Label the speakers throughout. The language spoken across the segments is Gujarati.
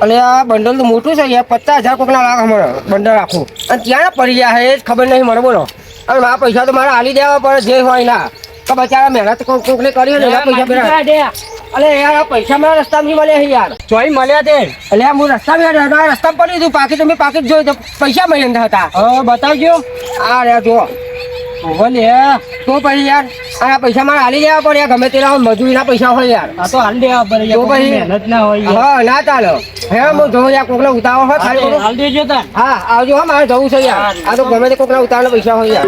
Speaker 1: અને આ બંડલ તો મોટું છે યાર, 50,000 કોકના લાખ હમણાં બંડલ આખું, અને ત્યાં પડી ગયા હે, એ જ ખબર નહીં મને. બોલો, અને મારા પૈસા તો મારે હાલી દેવા પડે જે હોય ના, તો બચારા મહેનત કોકને કરી હોય ને પૈસા પેલા. અલે યાર આ પૈસા મારા રસ્તામાં મળ્યા યાર, ચોઈ મળ્યા તે. એટલે હું રસ્તા પડી હતું, પાકીટ મેં પાકીટ જોયું તો પૈસા મળ્યા હતા. બતાવજો. આ રે જો બોલે તો પછી યાર આ પૈસા મારે હાલી દેવા પડે, ગમે તેના મજૂરીના પૈસા હોય યાર. આ તો હાલી દેવા પડે, તો પછી મહેનત ના હોય. હા ના ચાલે. હે હું જોઉં યાર, કોકને ઉતાવળ હોય ખાલી હાલ દેજો. હા આવજો. હા મારે જવું છે યાર, આ તો ગમે તે કોકના ઉતાવળ પૈસા હોય યાર.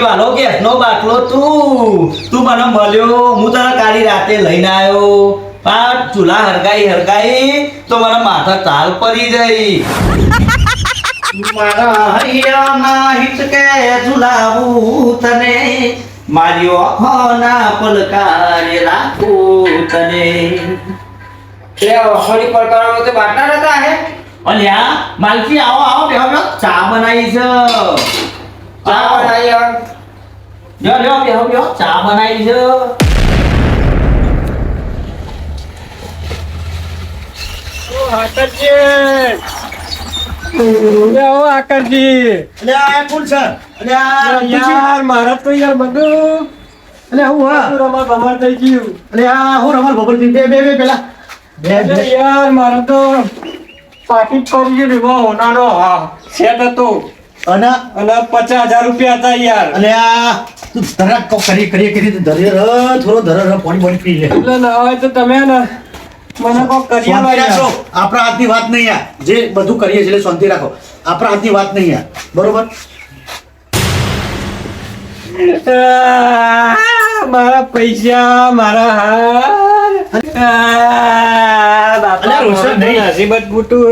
Speaker 2: વાલો ગેસ નો બાટલો તું મને મળ્યો, હું તને કાલી રાતે લઈને આવ્યો, પણ ચૂલા હરગાઈ તો મને માથા ચાલ પડી જઈ. મારા હૈયાના હિચકે ઝુલાવું તને, મારી ઓખોના પલકારે રાખું તને.
Speaker 1: લે ઓખોની પલકારો તો બાટલા હતા હે.
Speaker 2: અલ્યા માલકી આવો બેહો, ચા બનાવી છે.
Speaker 1: ચા બનાવી
Speaker 2: લ્યો ચા બનાવી છે.
Speaker 1: મારા તો યાર બધું રમા ભમાર થઈ ગયું. યાર મારે તો પાકીટ કરી ગયું હોનાનો સેટ હતો અને 50,000 રૂપિયા હતા યાર.
Speaker 3: અલે આ તું ધરક કો કરી થોડો ધર પાણી પી લે.
Speaker 1: એટલે ના હોય તો તમે ને મને કોક કરી
Speaker 3: રાખો. આપણા હાથની વાત નહીં યાર, જે બધું કરીએ છીએ શાંતિ રાખો. આપણા હાથની વાત નહીં યાર, બરોબર?
Speaker 1: મારા પૈસા મારા નસીબત બુટું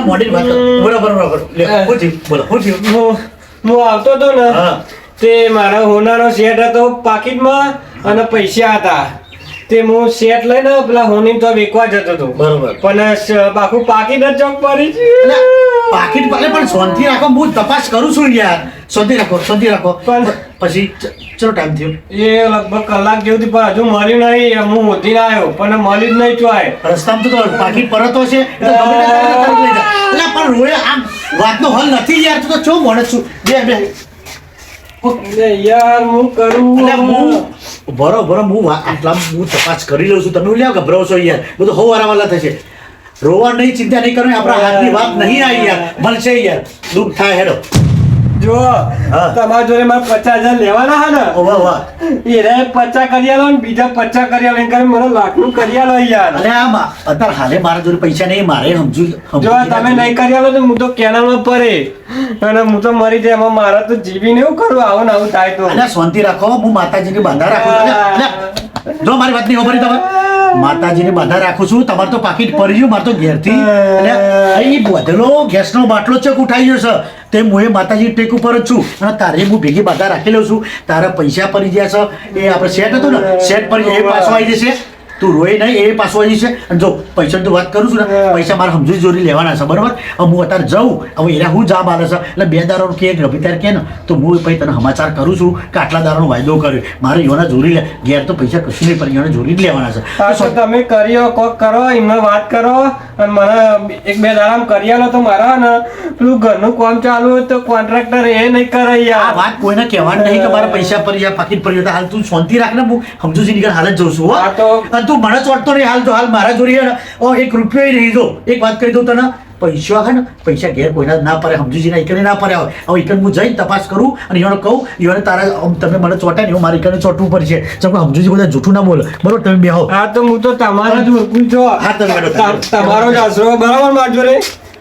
Speaker 3: મોડી વાત બરોબર.
Speaker 1: હું આવતો હતો ને તે મારા હોનાનો સેટ હતો પાકીટમાં અને પૈસા હતા, તે હું સેટ લઈને પેલા હોની તો વેચવા જતો હતો.
Speaker 3: બરોબર.
Speaker 1: પણ બાકુ પાકીટ જ ચોક પડી છે.
Speaker 3: પાકીટ પાલે પણ શાંતિ રાખો, હું તપાસ કરું છું યાર. શાંતિ રાખો. પણ પછી ચલો ટાઈમ થયો
Speaker 1: એ લગભગ કલાક જેવું પણ હજુ મળ્યું નહીં. હું મોતી આવ્યો પણ મળ્યું જ નહીં. ચોય
Speaker 3: રસ્તામાં તો પાકીટ પરતો છે પણ રોય આમ વાતનો હલ નથી યાર. તું તો ચો મોણસ છું.
Speaker 1: યાર હું કરું
Speaker 3: બરોબર. હું તપાસ કરી લઉં છું. તમે લ્યા ગભરાવ છો યાર, બધું હો વારાવાલા થશે. રોવા નહીં, ચિંતા નહીં કરો. આપણા હાથની વાત નહીં આવી યાર, મળશે યાર. દુઃખ થાય હેડો.
Speaker 1: જો તમારા જોડે મારે 50,000 લેવાના હે ને, એ 50 કરી આલો ને બીજા 50 કરી આલો, એમ કરીને મને લાખનું કરી આલો યાર.
Speaker 3: અરે આ અત્યારે હાલે મારા જોડે પૈસા નહીં, મારે સમજુ.
Speaker 1: જો તમે નહીં કરી આલો તો હું તો કેનાલમાં પડે અને હું તો મરી જાય. એમાં મારા તો જીવીને એવું કરું, આવું ને આવું થાય તો.
Speaker 3: અલ્યા શાંતિ રાખો, હું માતાજીને બાંધા રાખું. જો મારી વાત નહીં ખબર તમે, માતાજીને બાંધા રાખું છું. તમારે તો પાકીટ પડી ગયું, મારે તો ઘેરથી અહીં બધલો ગેસનો બાટલો ચક ઉઠાઈ ગયો છે. તે હું માતાજી ટેક ઉપર જ છું અને તારે હું ભેગી બાધા રાખી લઉં છું. તારા પૈસા પડી ગયા છે, એ આપણે સેટ હતું ને, સેટ પડી એ પાછો આવી જશે. તું રોય નહીં, એ પાછો આવી જશે. અને જો પૈસાની તો વાત કરું છું ને, પૈસા મારે સમજી જોરી લેવાના છે, બરોબર? હું અત્યારે જાઉં, હવે એના હું જા બારે છે એટલે 2 દારોનું કે રવિ તાર કે ને તો હું પછી તને સમાચાર કરું છું કે આટલા દારોનો વાયદો કર્યો. મારે યોના જોરી લે, ઘેર તો પૈસા કશું નહીં પણ યોને જોરી જ લેવાના છે.
Speaker 1: તમે કર્યો કોક કરો, એમને વાત કરો અને મને 1-2 દારામ કરી આલો તો મારા ને પેલું ઘરનું કામ ચાલુ હોય તો કોન્ટ્રાક્ટર એ નહીં કરે યાર.
Speaker 3: આ વાત કોઈને કહેવાની નહીં કે મારા પૈસા પડી ગયા, પાકીટ પડી ગયા. હાલ તું શાંતિ રાખ ને, હું સમજુ છું નીકળ હાલ જ જઉં છું. અને તું મને ચોટતો નહીં. હાલ તો હાલ મારા જોડી 1 રૂપિયો નહીં. જો એક વાત કહી દઉં તને, પૈસા હે ને પૈસા ઘેર કોઈના ના પડે, સમજુજીના એકને ના પડે હોય. હવે એકને હું જઈને તપાસ કરું અને એને કહું, એને તારા તમે મને ચોટાય ને એવું મારે એકને ચોટવું પડશે. જેમ કે સમજુજી બધા જૂઠું ના બોલે, બરોબર? તમે બેહો.
Speaker 1: હા તો હું તો તમારા જ ઓળખું છો.
Speaker 3: હા
Speaker 1: તમારો જ આશરો બરાબર મારજો રે.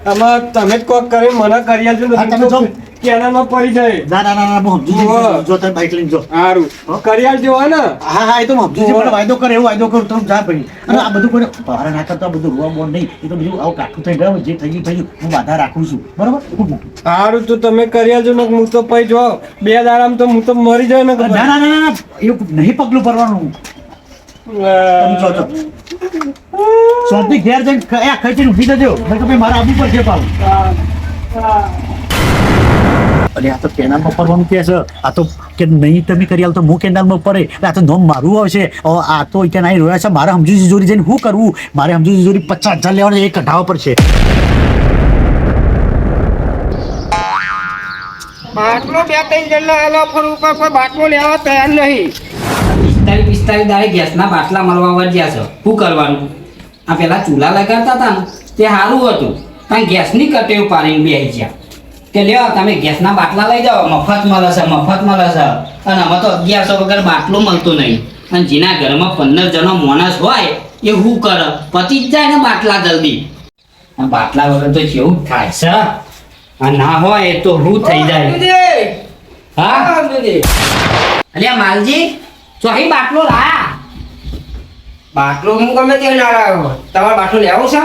Speaker 1: આમાં તમે જ કોક કરી મને કરી આલજો. કેનાલમાં પડી જાય.
Speaker 3: ના હું સમજુજી જો તમે બાઈક લઈને જો.
Speaker 1: સારું કરી આલજો હે ને.
Speaker 3: હા એ તો સમજુજી મને વાયદો કરે એવો વાયદો કરું તો જા ભાઈ. અને આ બધું કોઈને બહાર ના કરતા બધું રોવા બોન નહીં. એ તો બીજું આવું કાઠું થઈ ગયું, જે થઈ ગયું હું બાધા રાખું છું, બરોબર?
Speaker 1: સારું તો તમે કરી આલજો ને, હું તો પછી જો 2 દાડામાં તો હું તો મરી જાય ને.
Speaker 3: ના એવું નહીં પગલું ભરવાનું. શાંતિ ઘેર જઈને ખેંચીને ઉઠી જજો. મારા આબુ પર છે પાછું. અરે આ તો કેનાલમાં પડવાનું કે છે આ તો કે નહીં તમે કરી આલ તો હું કેનાલમાં પડે એટલે આ તો નોમ મારું આવશે હવે આ તો ત્યાં અહીં રોયા છે મારે સમજુ જોડી જઈને શું કરવું મારે સમજુ જોડી 50,000 લેવાના એ કઢાવવા પડશે
Speaker 1: બાટલો 2-3 જણના આલો ફરવું પર કોઈ બાટલો લેવા તૈયાર નહીં
Speaker 4: 45 દાડે ગેસના બાટલા મળવા વધ્યા છે શું કરવાનું આ પેલા ચૂલા લગાડતા હતા ને તે સારું હતું પણ ગેસની કટેવ પાડીને બેસી ગયા કે લ્યો તમે ગેસના બાટલા લઈ જાઓ મફત મળે છે અને અમે તો 1100 વગર બાટલો મળતો નહીં અને જેના ઘરમાં 15 જણો માણસ હોય એ શું કરે પતી જ જાય ને બાટલા જલ્દી અને બાટલા વગર તો કેવું થાય છે અને ના હોય તો શું થઈ જાય હા અલ્યા માલજી ચોહી બાટલો લા
Speaker 1: બાટલો હું ગમે તે ના લાવ્યો તમારે બાટલો લેવો છે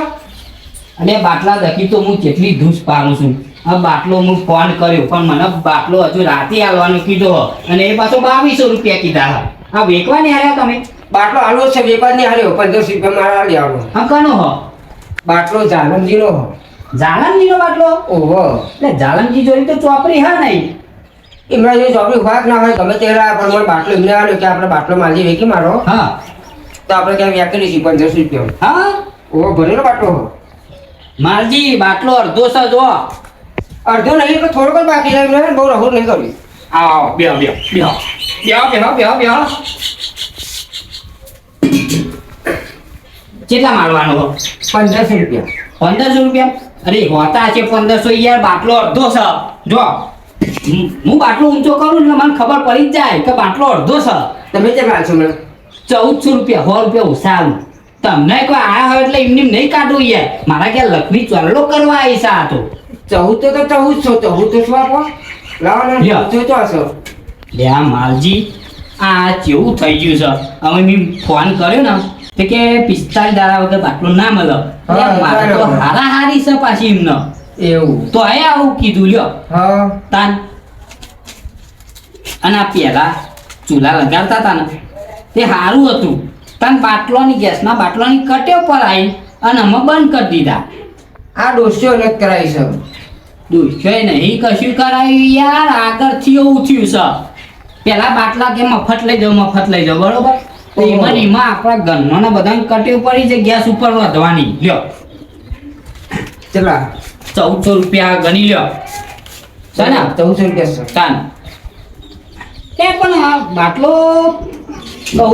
Speaker 4: અને બાટલા દકી તો હું કેટલી ધૂસ પાડું છું આ બાટલો હું ફોન કર્યો પણ મને બાટલો હજુ રાતે આવવાનું કીધો અને એ પાછો 2200 રૂપિયા કીધા આ વેચવા નહીં હાર્યા તમે
Speaker 1: બાટલો આલો છે વેપાર નહીં હાર્યો 1500 રૂપિયા મારા લેવાનો
Speaker 4: હા કનો હો
Speaker 1: બાટલો જાલમજીનો હો
Speaker 4: જાલમજીનો બાટલો
Speaker 1: ઓહો
Speaker 4: એટલે જાલમજી જોઈ તો ચોપડી હા નહીં
Speaker 1: એમના જે ચોપડી ભાગ ના હોય ગમે તે લાવે પણ મને બાટલો એમને આવ્યો કે આપણે બાટલો માલજી વેચી મારો
Speaker 4: હા
Speaker 1: તો આપણે ક્યાં વ્યાકી લઈશું 1500 રૂપિયા
Speaker 4: હા
Speaker 1: ઓહો ભરેલો બાટલો હો
Speaker 4: માલજી બાટલો અડધો છે જો
Speaker 1: અડધો નહીં તો થોડોક જ બાકી છે એમને બહુ રહોડ નહીં કરવી
Speaker 4: આવો બેહો કેટલા મારવાનો હો
Speaker 1: 1500 રૂપિયા
Speaker 4: 1500 રૂપિયા અરે હોતા છે 1500 યાર બાટલો અડધો છે જો હું બાટલો ઊંચો કરું ને મને ખબર પડી જ જાય કે બાટલો અડધો છે
Speaker 1: તમે કેમ લાવશો મને
Speaker 4: 1400 રૂપિયા 100 રૂપિયા ઉસારું તમને કોઈ આયા હોય એટલે એમને નહીં કાઢવું યાર મારા ક્યાં લક્ષ્મી ચોરડો કરવા આવી છે આ તો
Speaker 1: 14 તો 1400 તો શું આપો લાવો ને
Speaker 4: લ્યો.
Speaker 1: 14 તો હશો
Speaker 4: લે આ માલજી આ કેવું થઈ ગયું છે હવે મેં ફોન કર્યો ને તો કે 45 દાડા વગર બાટલો ના મળે
Speaker 1: હા,
Speaker 4: મારે તો
Speaker 1: બરાબર.
Speaker 4: હારી છે પાછી એમને
Speaker 1: એવું
Speaker 4: તો હે આવું કીધું લ્યો
Speaker 1: હા
Speaker 4: તાન અને આ પહેલા ચૂલા લગાડતા હતા ને તે સારું હતું તાન બાટલોની ગેસના બાટલાની કટેવ પર આવી અને અમે બંધ કરી દીધા
Speaker 1: આ દોસ્તો અલગ કરાવી છે
Speaker 4: દુશ્ય નહીં કશું કરાયું યાર આગળથી એવું થયું છે પેલા બાટલા કે મફત લઈ જાઓ બરોબર તો એમાં ને એમાં આપણા ઘરનો બધાને કટેવ પડી છે ગેસ ઉપર વધવાની લ્યો
Speaker 1: ચલા
Speaker 4: 1400 રૂપિયા ગણી લ્યો છે ને
Speaker 1: 1400 રૂપિયા છે
Speaker 4: તાન એ પણ આ બાટલો બહુ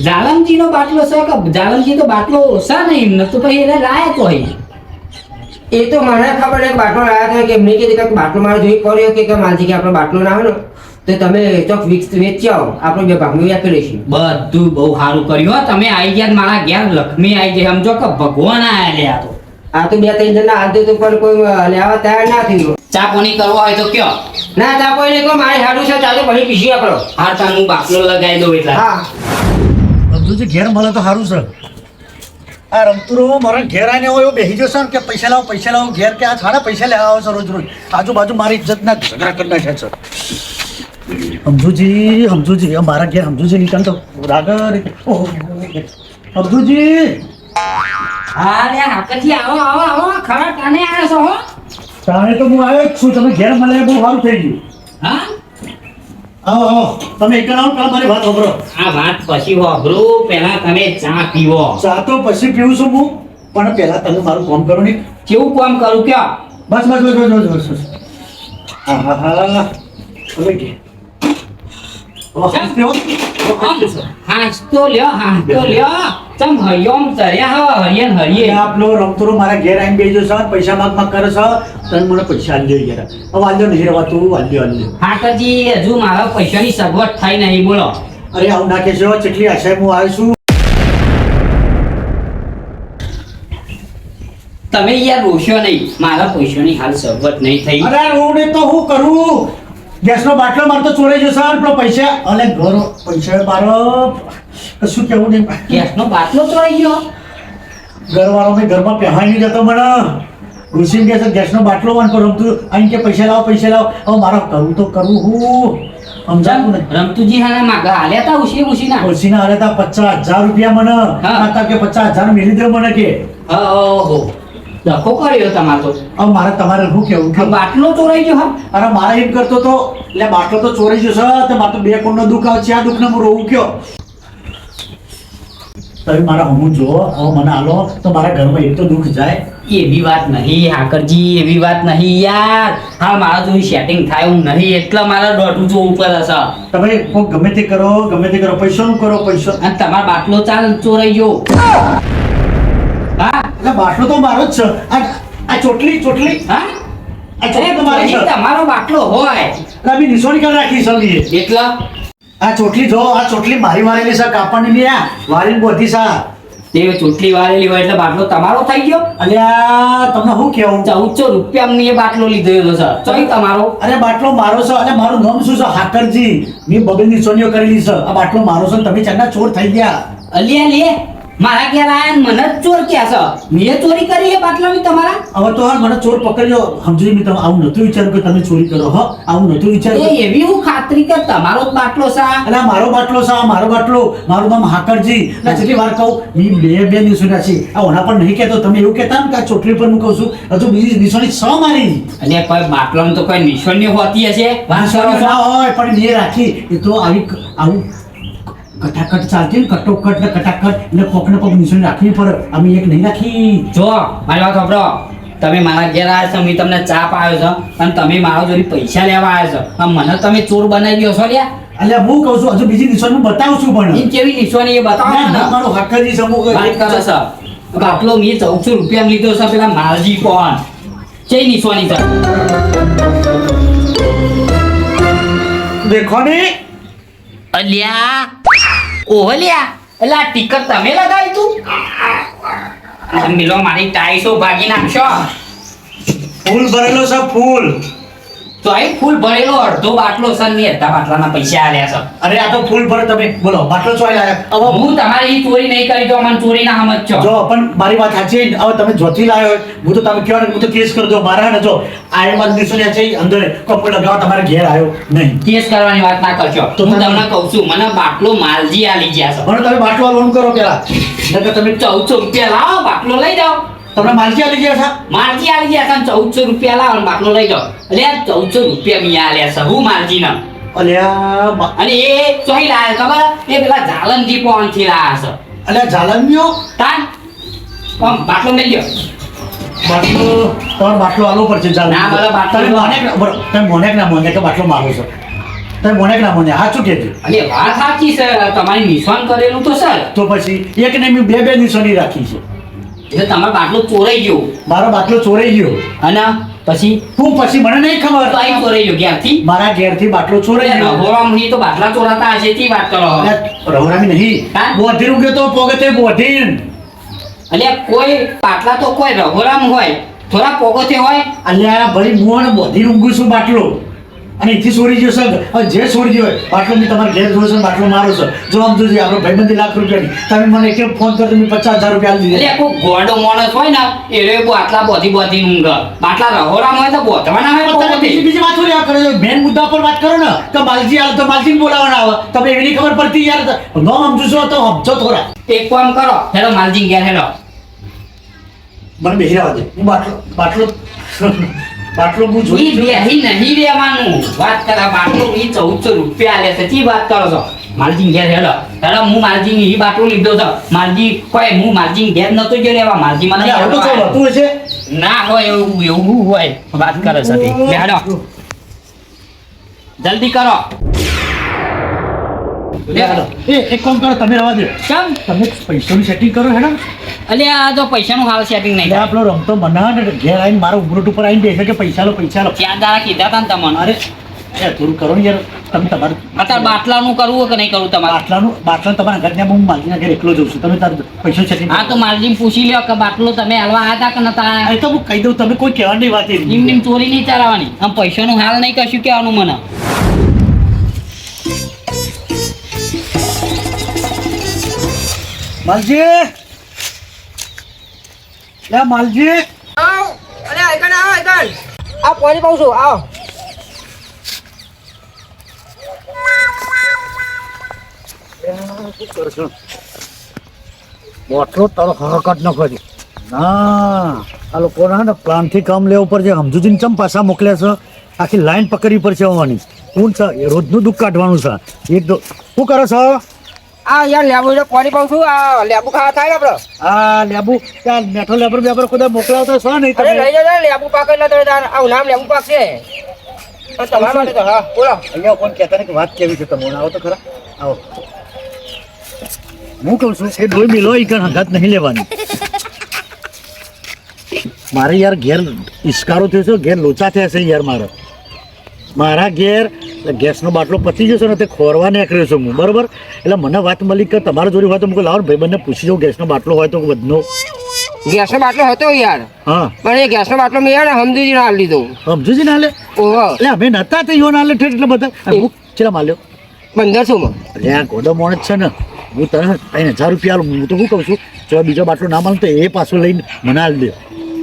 Speaker 4: જાલમજીનો બાટલો છે કે જાલમજી તો બાટલો ઓછા નહીં એમને તો પછી એને લાયક હોય
Speaker 1: એ તો મને ખબર છે કે બાટલો લાવ્યા હતા કે એમને કીધું કે બાટલો મારે જોઈ પડ્યો કે માલજી કે આપણો બાટલો ના હોય ને તો તમે ચોક વેચી આવો આપણે બે ભાગનું વ્યાપી લઈશું
Speaker 4: બધું બહુ સારું કર્યું હો તમે આવી ગયા મારા ઘેર લક્ષ્મી આવી જાય સમજો કે ભગવાન આયા લે આ તો
Speaker 1: આ તો 2-3 જણના હાલ તો પણ કોઈ લેવા તૈયાર ના થયું
Speaker 4: ચા પાણી કરવો હોય તો કયો
Speaker 1: ના તા કોઈ નહીં કોઈ મારે હાડું છે ચાલો પછી પીસી આપણો
Speaker 4: હાર તાન હું બાટલો લગાવી દઉં એટલે
Speaker 1: હા
Speaker 3: સમજુ ઘેર મળે તો સારું છે આ રમતુરો મારા ઘેર આવીને હોય એવો બેસી જશે ને કે પૈસા લાવો ઘેર કે આ છાડા પૈસા લેવા આવે છે રોજ આજુબાજુ મારી ઇજ્જતના ઝઘડા કરી નાખ્યા છે સમજુજી મારા ઘેર સમજુજી નીકળ તો રાગર ઓહો સમજુજી
Speaker 4: હા રે હાકથી આવો ખરા કાને આવ્યા છો હો
Speaker 3: તાણે તો હું આવ્યો જ છું તમે ઘેર મળે બહુ સારું થઈ ગયું
Speaker 4: હા
Speaker 3: આવો તમે એક આવો કાલ મારી વાત સાંભળો
Speaker 4: આ વાત પછી વાપરું પહેલા તમે ચા પીવો
Speaker 3: ચા તો પછી પીવું છું હું પણ પહેલા તમે મારું કામ કરો ને
Speaker 4: કેવું કામ કરું કયો
Speaker 3: બસ હા હવે કે
Speaker 4: હાસ તો લ્યો તમ હરિયમ ચર્યા હો હરિયન હરિયે
Speaker 3: આપલો રમતુરો મારા ઘેર આવીને બેજો છે પૈસા માગ કરે છે તમે મને પૈસા આલ્યો યાર હવે આલ્યો નહીં રવાતું આલ્યો
Speaker 4: હાકરજી હજુ મારા પૈસાની સગવડ થઈ નહીં બોલો
Speaker 3: અરે આવું નાખે છે કેટલી આશા હું આવ્યો છું
Speaker 4: તમે યાર રોશો નહીં મારા પૈસાની હાલ સગવડ નહીં થઈ
Speaker 3: અરે રોડે તો હું કરું ગેસનો બાટલો મારતો ચોરાઈ જશે પેલો પૈસા અને ઘર પૈસા મારો કશું કેવું નહીં
Speaker 4: ગેસનો બાટલો ચોરાઈ ગયો
Speaker 3: ઘરવાળો મેં ઘરમાં પહેરાઈ નહીં જતો મને ઘૂસીને કે છે ગેસનો બાટલો વાન પર રમતું અહીં કે પૈસા લાવો હવે મારે કરવું તો કરવું હું સમજાતું ને
Speaker 4: રમતુજી હાને માગા હાલ્યા તા ઉશી ના
Speaker 3: ઓછીના હાલે તા 50,000 રૂપિયા મને
Speaker 4: હા.
Speaker 3: હતા કે 50,000 મેલી દે મને કે
Speaker 4: ઓહો ડખો કર્યો તમારે તો
Speaker 3: હવે મારે તમારે શું કેવું
Speaker 4: આ બાટલો ચોરાઈ ગયો હા
Speaker 3: અરે મારે એમ કરતો તો એટલે બાટલો તો ચોરી જશે તો મારે તો બે કોણનો દુઃખ આવે છે આ દુઃખને હું રોવું કયો તમે મારા હમું જો હવે મને હાલો તો મારા ઘરમાં એક તો દુઃખ જાય
Speaker 4: એવી વાત નહીં હાકરજી એવી વાત નહીં યાર હા મારા જોઈ સેટિંગ થાય એવું નહીં એટલે મારા દોઢું જો ઉપર હશે
Speaker 3: તમે કોક ગમે તે કરો પૈસાનું કરો પૈસા
Speaker 4: અને તમારો બાટલો ચાલ ચોરાઈ ગયો હા
Speaker 3: એટલે બાટલો તો મારો જ છે આ ચોટલી
Speaker 4: હા
Speaker 3: આ ચોટલી તો મારી છે
Speaker 4: તમારો બાટલો હોય
Speaker 3: એટલે અમે નિશાની કરી રાખી છે
Speaker 4: એટલે
Speaker 3: આ ચોટલી મારી વાળેલી છે કાપડની ની આ વાળીને બોધી છે
Speaker 4: તે ચોટલી વાળેલી હોય એટલે બાટલો તમારો થઈ ગયો
Speaker 3: અને આ તમને શું કેવું
Speaker 4: 1400 રૂપિયામાં એ બાટલો લીધો છે ચોઈ તમારો
Speaker 3: અરે બાટલો મારો છે અને મારું નામ શું છે હાકરજી મેં બબલ નિશાનીઓ કરેલી છે આ બાટલો મારો છે ને તમે ચાંદા ચોર થઈ ગયા
Speaker 4: અલિયા લે મારા ઘેર આયા ને મને જ ચોર ક્યાં છે મેં ચોરી કરી એ બાટલાની તમારા
Speaker 3: હવે તો હાલ મને ચોર પકડ્યો સમજી મેં તમે આવું નતું વિચાર્યું કે તમે ચોરી કરો હો આવું નતું
Speaker 4: એ
Speaker 3: વિચાર્યું
Speaker 4: એવી હું ખાતરી કે તમારો જ બાટલો છે આ?
Speaker 3: અરે આ મારો બાટલો છે આ મારો બાટલો મારું નામ હાકરજી એટલે જેટલી વાર કહું મેં બે નિશાની છે આ ઓના પર નહીં કહેતો તમે એવું કહેતા ને કે આ ચોટલી પર હું કહું છું હજુ બીજી નિશાની છ મારી
Speaker 4: અને કોઈ બાટલામાં તો કોઈ નિશાની હોતી હશે વાત કરો
Speaker 3: નિશાની
Speaker 4: છો.
Speaker 3: ના હોય પણ મેં રાખી એ તો આવું કટાકટ ચાલતી ને કટોકટ ને કટાકટ એટલે કોક ને કોક નિશાની રાખવી પડે અમે એક નહીં રાખી
Speaker 4: જો મારી વાત સાંભળો તમે મારા ઘેર આવ્યા છો મેં તમને ચા પાયો છે અને તમે મારા જોડે પૈસા લેવા આવ્યા છો અને મને તમે ચોર બનાવી દો છો લ્યા
Speaker 3: એટલે હું કહું છું હજુ બીજી નિશાની હું બતાવું છું પણ
Speaker 4: એ કેવી નિશાની એ બતાવો
Speaker 3: ના,
Speaker 4: ને
Speaker 3: ના, મારો હાકરજી સમૂહ
Speaker 4: વાત કરે છે બાટલો મેં 1400 રૂપિયા લીધો છે પેલા માલજી કોણ ચઈ નિશાની છે
Speaker 3: દેખો ને
Speaker 4: અલ્યા ઓહલ્યા એટલે આ ટીકર તમે લગાવી તું મિલો મારી ટાઈસો ભાગી નાખશો
Speaker 3: ફૂલ ભરેલો છે ફૂલ
Speaker 4: તો આ ફૂલ ભરેલો અડધો બાટલો છે ને અડધા બાટલાના પૈસા આલ્યા છે
Speaker 3: અરે આ તો ફૂલ ભરે તમે બોલો બાટલો ચોઈ લાયા હવે
Speaker 4: હું તમારી ચોરી નહીં કરી તો મને ચોરી ના સમજ છો
Speaker 3: જો પણ મારી વાત સાચી હવે તમે જોથી લાયો હોય, હું તો તમે કહો ને હું તો કેસ કરી દો મારા ને જો આયમાં નિશાની છે અંદર કપડ લગાવવા તમારે ઘેર આવ્યો નહીં
Speaker 4: કેસ કરવાની વાત ના કરશો
Speaker 3: તો
Speaker 4: હું
Speaker 3: તમે-
Speaker 4: તમને કહું છું મને બાટલો માલજી આલી ગયા છે
Speaker 3: પણ તમે બાટલો લોન કરો પેલા નકર તમે
Speaker 4: 1400 રૂપિયા લાવો બાટલો લઈ જાઓ
Speaker 3: તમને માલકી આલી ગયા છે
Speaker 4: માલજી આલી ગયા છે 1400 રૂપિયા લાવો અને બાટલો લઈ જાઓ એટલે આ 1400 રૂપિયા મેં આલ્યા છે હું માલજી ના
Speaker 3: અલ્યા
Speaker 4: અને એ ચોઈ લાયા ખબર એ પેલા જાલનજી પોન થી લાયા છે
Speaker 3: અલ્યા જાલન્યો
Speaker 4: તાન બાટલો લઈ ગયો
Speaker 3: બાટલો તમારો બાટલો આલો પડશે ચાલ
Speaker 4: ના, મારો બાટલો
Speaker 3: તમે મોનેક ના મોને કે બાટલો મારો છો તમે મોનેક ના મોને સાચું કહેજો
Speaker 4: અને વાત સાચી છે તમારી નિશાન કરેલું તો સર
Speaker 3: તો પછી એક ને મેં બે નિશાની રાખી છે
Speaker 4: એટલે તમારો બાટલો ચોરાઈ ગયો
Speaker 3: મારો બાટલો ચોરાઈ ગયો
Speaker 4: અને પછી
Speaker 3: હું પછી મને નહીં
Speaker 4: તો
Speaker 3: ખબર
Speaker 4: આ ચોરાઈ ગયો ક્યાંથી
Speaker 3: મારા ઘેરથી બાટલો ચોરાઈ ગયો
Speaker 4: નહોરામની તો બાટલા ચોરાતા હશે તે વાત કરો
Speaker 3: રહોરામી નહીં
Speaker 4: હા?
Speaker 3: બોધીર ઉગ્યો તો પોગતે બોધીર
Speaker 4: એટલે કોઈ બાટલા તો કોઈ રહોરામ હોય થોડા પોગોતે હોય
Speaker 3: અલ્યા ભાઈ હું અને બોધીર ઊંઘું છું બાટલો અને એથી છોડી ગયો છે હવે જે છોડી ગયો હોય બાટલો મેં તમારે ઘેર જોયો છે બાટલો મારો છે જો આમ જોજે આપણો ભાઈબંધી લાખ રૂપિયાની તમે મને એક ફોન કરતો મેં 50,000 રૂપિયા આપી
Speaker 4: એટલે
Speaker 3: દીધા
Speaker 4: કોઈ ગોળો માણસ હોય ને એ રે બાટલા બોધી ઊંઘ બાટલા રહોરામ હોય તો બોધવાના હોય
Speaker 3: પણ તમે
Speaker 4: પોગોતે.
Speaker 3: બીજી વાત થોડી આ કરો છો મેન મુદ્દા પર વાત કરો ને તો માલજી આવે તો માલજીને બોલાવવાના આવે તમે એવી નહીં ખબર પડતી યાર ન સમજુ છો તો સમજો થોડા
Speaker 4: એક કામ કરો હેલો માલજી ઘેર હેલો
Speaker 3: મને બેહી રહેવા દે હું બાટલો બાટલો હું
Speaker 4: ઈ
Speaker 3: જોઈ
Speaker 4: બેહી નહીં રહેવાનું વાત કરે બાટલો ઈ 1400 રૂપિયા લે છે તી વાત કરો છો માલજી ઘેર હેલો હું માલજી ની બાટલો લીધો છે માલજી કોઈ હું માલજી ઘેર નતો ગયો લેવા માલજી મને
Speaker 3: આવું તો કોઈ હોતું હશે
Speaker 4: ના હોય એવું હોય વાત કરે છે તે. લે હેલો જલ્દી કરો લે હેલો
Speaker 3: એક કામ કરો તમે રહેવા દો
Speaker 4: કેમ
Speaker 3: તમે પૈસાનું સેટિંગ કરો હેડમ
Speaker 4: અલે આ તો પૈસાનું હાલ સેટિંગ નહીં
Speaker 3: એટલે આપણો રમતો મના ને ઘેર આવીને મારો ઉમરોટ ઉપર આવીને બેસે કે પૈસા લો
Speaker 4: ત્યાં દાડા કીધા તા ને તમને
Speaker 3: અરે એ થોડું કરો ને યાર તમે તમારું
Speaker 4: અત્યારે બાટલાનું કરવું કે નહીં કરવું તમારે
Speaker 3: બાટલા તમારા ઘરના હું માલજીના ઘરે એકલો જઉં છું તમે તારું પૈસા સેટિંગ
Speaker 4: હા તો માલજી પૂછી લ્યો કે બાટલો તમે હાલવા આવ્યા હતા કે નતા આયા?
Speaker 3: એ તો હું કહી દઉં તમે કોઈ કહેવાની વાત એ નહીં.
Speaker 4: એમ ચોરી નહીં ચલાવવાની આમ પૈસાનું હાલ નહીં કશું કહેવાનું મને
Speaker 3: માલજી લે માલજી
Speaker 1: આવ અરે આઈકન આવો આઈકન આ પાણી પાઉં છું આવો
Speaker 3: બોટલો તારો હરકત ન કરી ના આ લોકોના હે ને પ્લાનથી કામ લેવું પડશે. સમજુજીને ચમ પાછા મોકલ્યા છે? આખી લાઈન પકડવી પડશે આવવાની. કોણ છે એ રોજનું દુઃખ કાઢવાનું છે. એક દો શું કરો છો?
Speaker 1: આ યાર લેબુ એટલે કોની પાઉં છું આ લેબુ ખાવા થાય ને આપડે
Speaker 3: આ લેબુ ત્યાં મેઠો લેબર બેબર કોઈ મોકલાવતા છો નહીં
Speaker 1: અરે
Speaker 3: તમે?
Speaker 1: લઈ જજો લેબુ પાક એટલે તમે તાર આ ઉનામ લેબુ પાક છે પણ તમારા માટે તો હા બોલો
Speaker 3: અહીંયા કોણ કહેતા ને કે વાત કેવી છે તમને? આવો તો ખરા, આવો. હું કહું છું એ ડોઈ મિલો ઈ કણ હંગાત નહીં લેવાની. મારે યાર ઘેર ઇસ્કારો થયો છે, ઘેર લોચા થયા છે યાર. મારા ઘેર ગેસનો બાટલો પતી ગયો છે ને તે ખોરવા નીકળ્યો છું હું, બરોબર? એટલે મને વાત મળી કે તમારા જોડે હોય તો હું લાવો ભાઈ બંને પૂછી જાઉં ગેસનો બાટલો હોય તો બધનો.
Speaker 1: ગેસનો બાટલો હતો યાર
Speaker 3: હા
Speaker 1: પણ એ ગેસનો બાટલો મેં યાર સમજુજી ના લીધો.
Speaker 3: સમજુ ને હાલે
Speaker 1: ઓહો
Speaker 3: એટલે અમે નતા તો ઈવન હાલે ઠેઠ એટલે બધા હું ચેલા માલ્યો
Speaker 1: 1500 માં.
Speaker 3: અરે આ ગોડો મોણ જ છે ને. હું તને 3000 રૂપિયા આલું. હું તો શું કહું છું જો બીજો બાટલો ના મળે તો એ પાછો લઈને મને હાલ દે.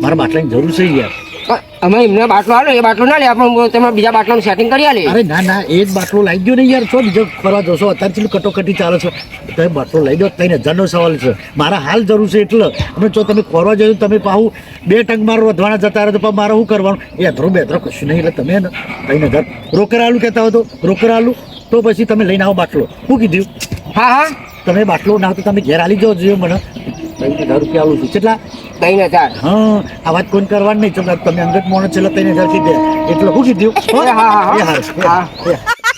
Speaker 3: મારા બાટલાની જરૂર છે યાર.
Speaker 1: અમે એમને બાટલો આલો એ બાટલો ના લે આપણે તમે બીજા બાટલાનું સેટિંગ કરી આલે.
Speaker 3: અરે ના ના એ જ બાટલો લાવી દો ને યાર. છો બીજો ફરવા જશો અત્યારે ચેટલું કટોકટી ચાલે છે. તમે બાટલો લઈ દો. 3000નો સવાલ છે. મારા હાલ જરૂર છે એટલે. અમે જો તમે ફરવા જશો તમે પાછું 2 ટંગ મારો વધવાના જતા રહે તો પણ મારે શું કરવાનું? એ અધરો બેધરો કશું નહીં. એટલે તમે ને 3000 રોકડ આલું કહેતા હોય તો રોકડ આલું તો પછી તમે લઈને આવો બાટલો. શું કીધું?
Speaker 1: હા હા
Speaker 3: તમે બાટલો ના તો તમે ઘેર આલી જાઓ જો મને 3000 રૂપિયા આલું છું. કેટલા?
Speaker 1: 3000.
Speaker 3: હા આ વાત કોણ કરવાની નહીં. તમે અંગત મોણ છે એટલે 3000 કીધે એટલે શું કીધું?
Speaker 1: હા હા
Speaker 3: એ
Speaker 1: હા
Speaker 3: હારું.
Speaker 1: હા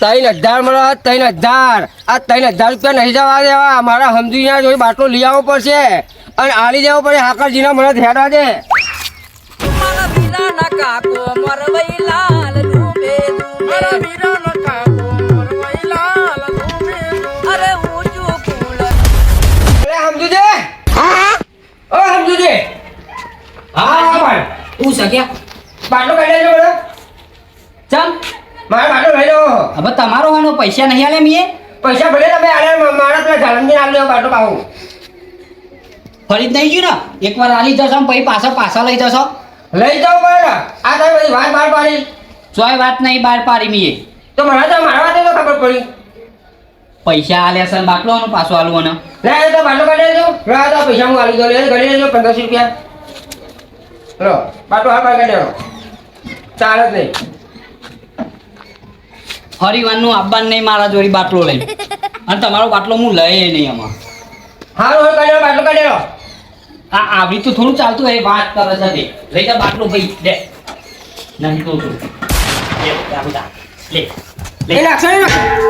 Speaker 1: 3000 મળે 3000 આ 3000 રૂપિયા નહીં જવા દેવા. મારા સમજુજીના જોઈ બાટલો લઈ આવવો પડશે અને આલી દેવો પડે. હાકરજીના મને ધ્યાન દે.
Speaker 5: મારા વીરાના કાકો મરવઈ લાલ ડૂબે મારા વીરાના કાકો મરવઈ લાલ ડૂબે અરે ઊંચું કુલ
Speaker 1: અરે સમજુજી ઓ સમજુજી હા ભાઈ
Speaker 4: હું સગ્યા
Speaker 1: બાટલો કાઢી લેજો મને.
Speaker 4: ચમ
Speaker 1: મારા બાટલો લઈ લો.
Speaker 4: હવે તમારો વાનો પૈસા નહીં આલે મીએ
Speaker 1: પૈસા ભલે તમે આલે મારા પેલા જાલમજી આલી દેવો બાટલો પાહું.
Speaker 4: ફરી જ નહીં ગયું ને એકવાર આલી જશો ને પછી પાછા લઈ જશો.
Speaker 1: લઈ જાઓ પડે આ તમે બધી વાત બહાર પાડી
Speaker 4: જોય વાત નહીં બહાર પાડી મીએ
Speaker 1: તો મને તો મારા વાતે તો ખબર પડી.
Speaker 4: પૈસા આલ્યા છે ને બાટલો પાછો આલવાનો.
Speaker 1: લે તો બાટલો કાઢી લેજો. લે તો પૈસા હું આલી દઉં. લે કાઢી લેજો 1500 રૂપિયા. લો બાટલો હાથ બહાર કાઢી લેવો. ચાલે જ નહીં.
Speaker 4: ફરી વારનું આવવાનું નહીં મારા જોડી બાટલો લઈ અને તમારો બાટલો હું લઈએ નહીં આમાં.
Speaker 1: હારું હવે કાઢી લો બાટલો કાઢી લો.
Speaker 4: આ આવી તો થોડું ચાલતું એ વાત કરે છે તે. લઈ જા બાટલો ભાઈ લે નહીં તો તું લે આ બધા લે
Speaker 1: એ નાખશો ને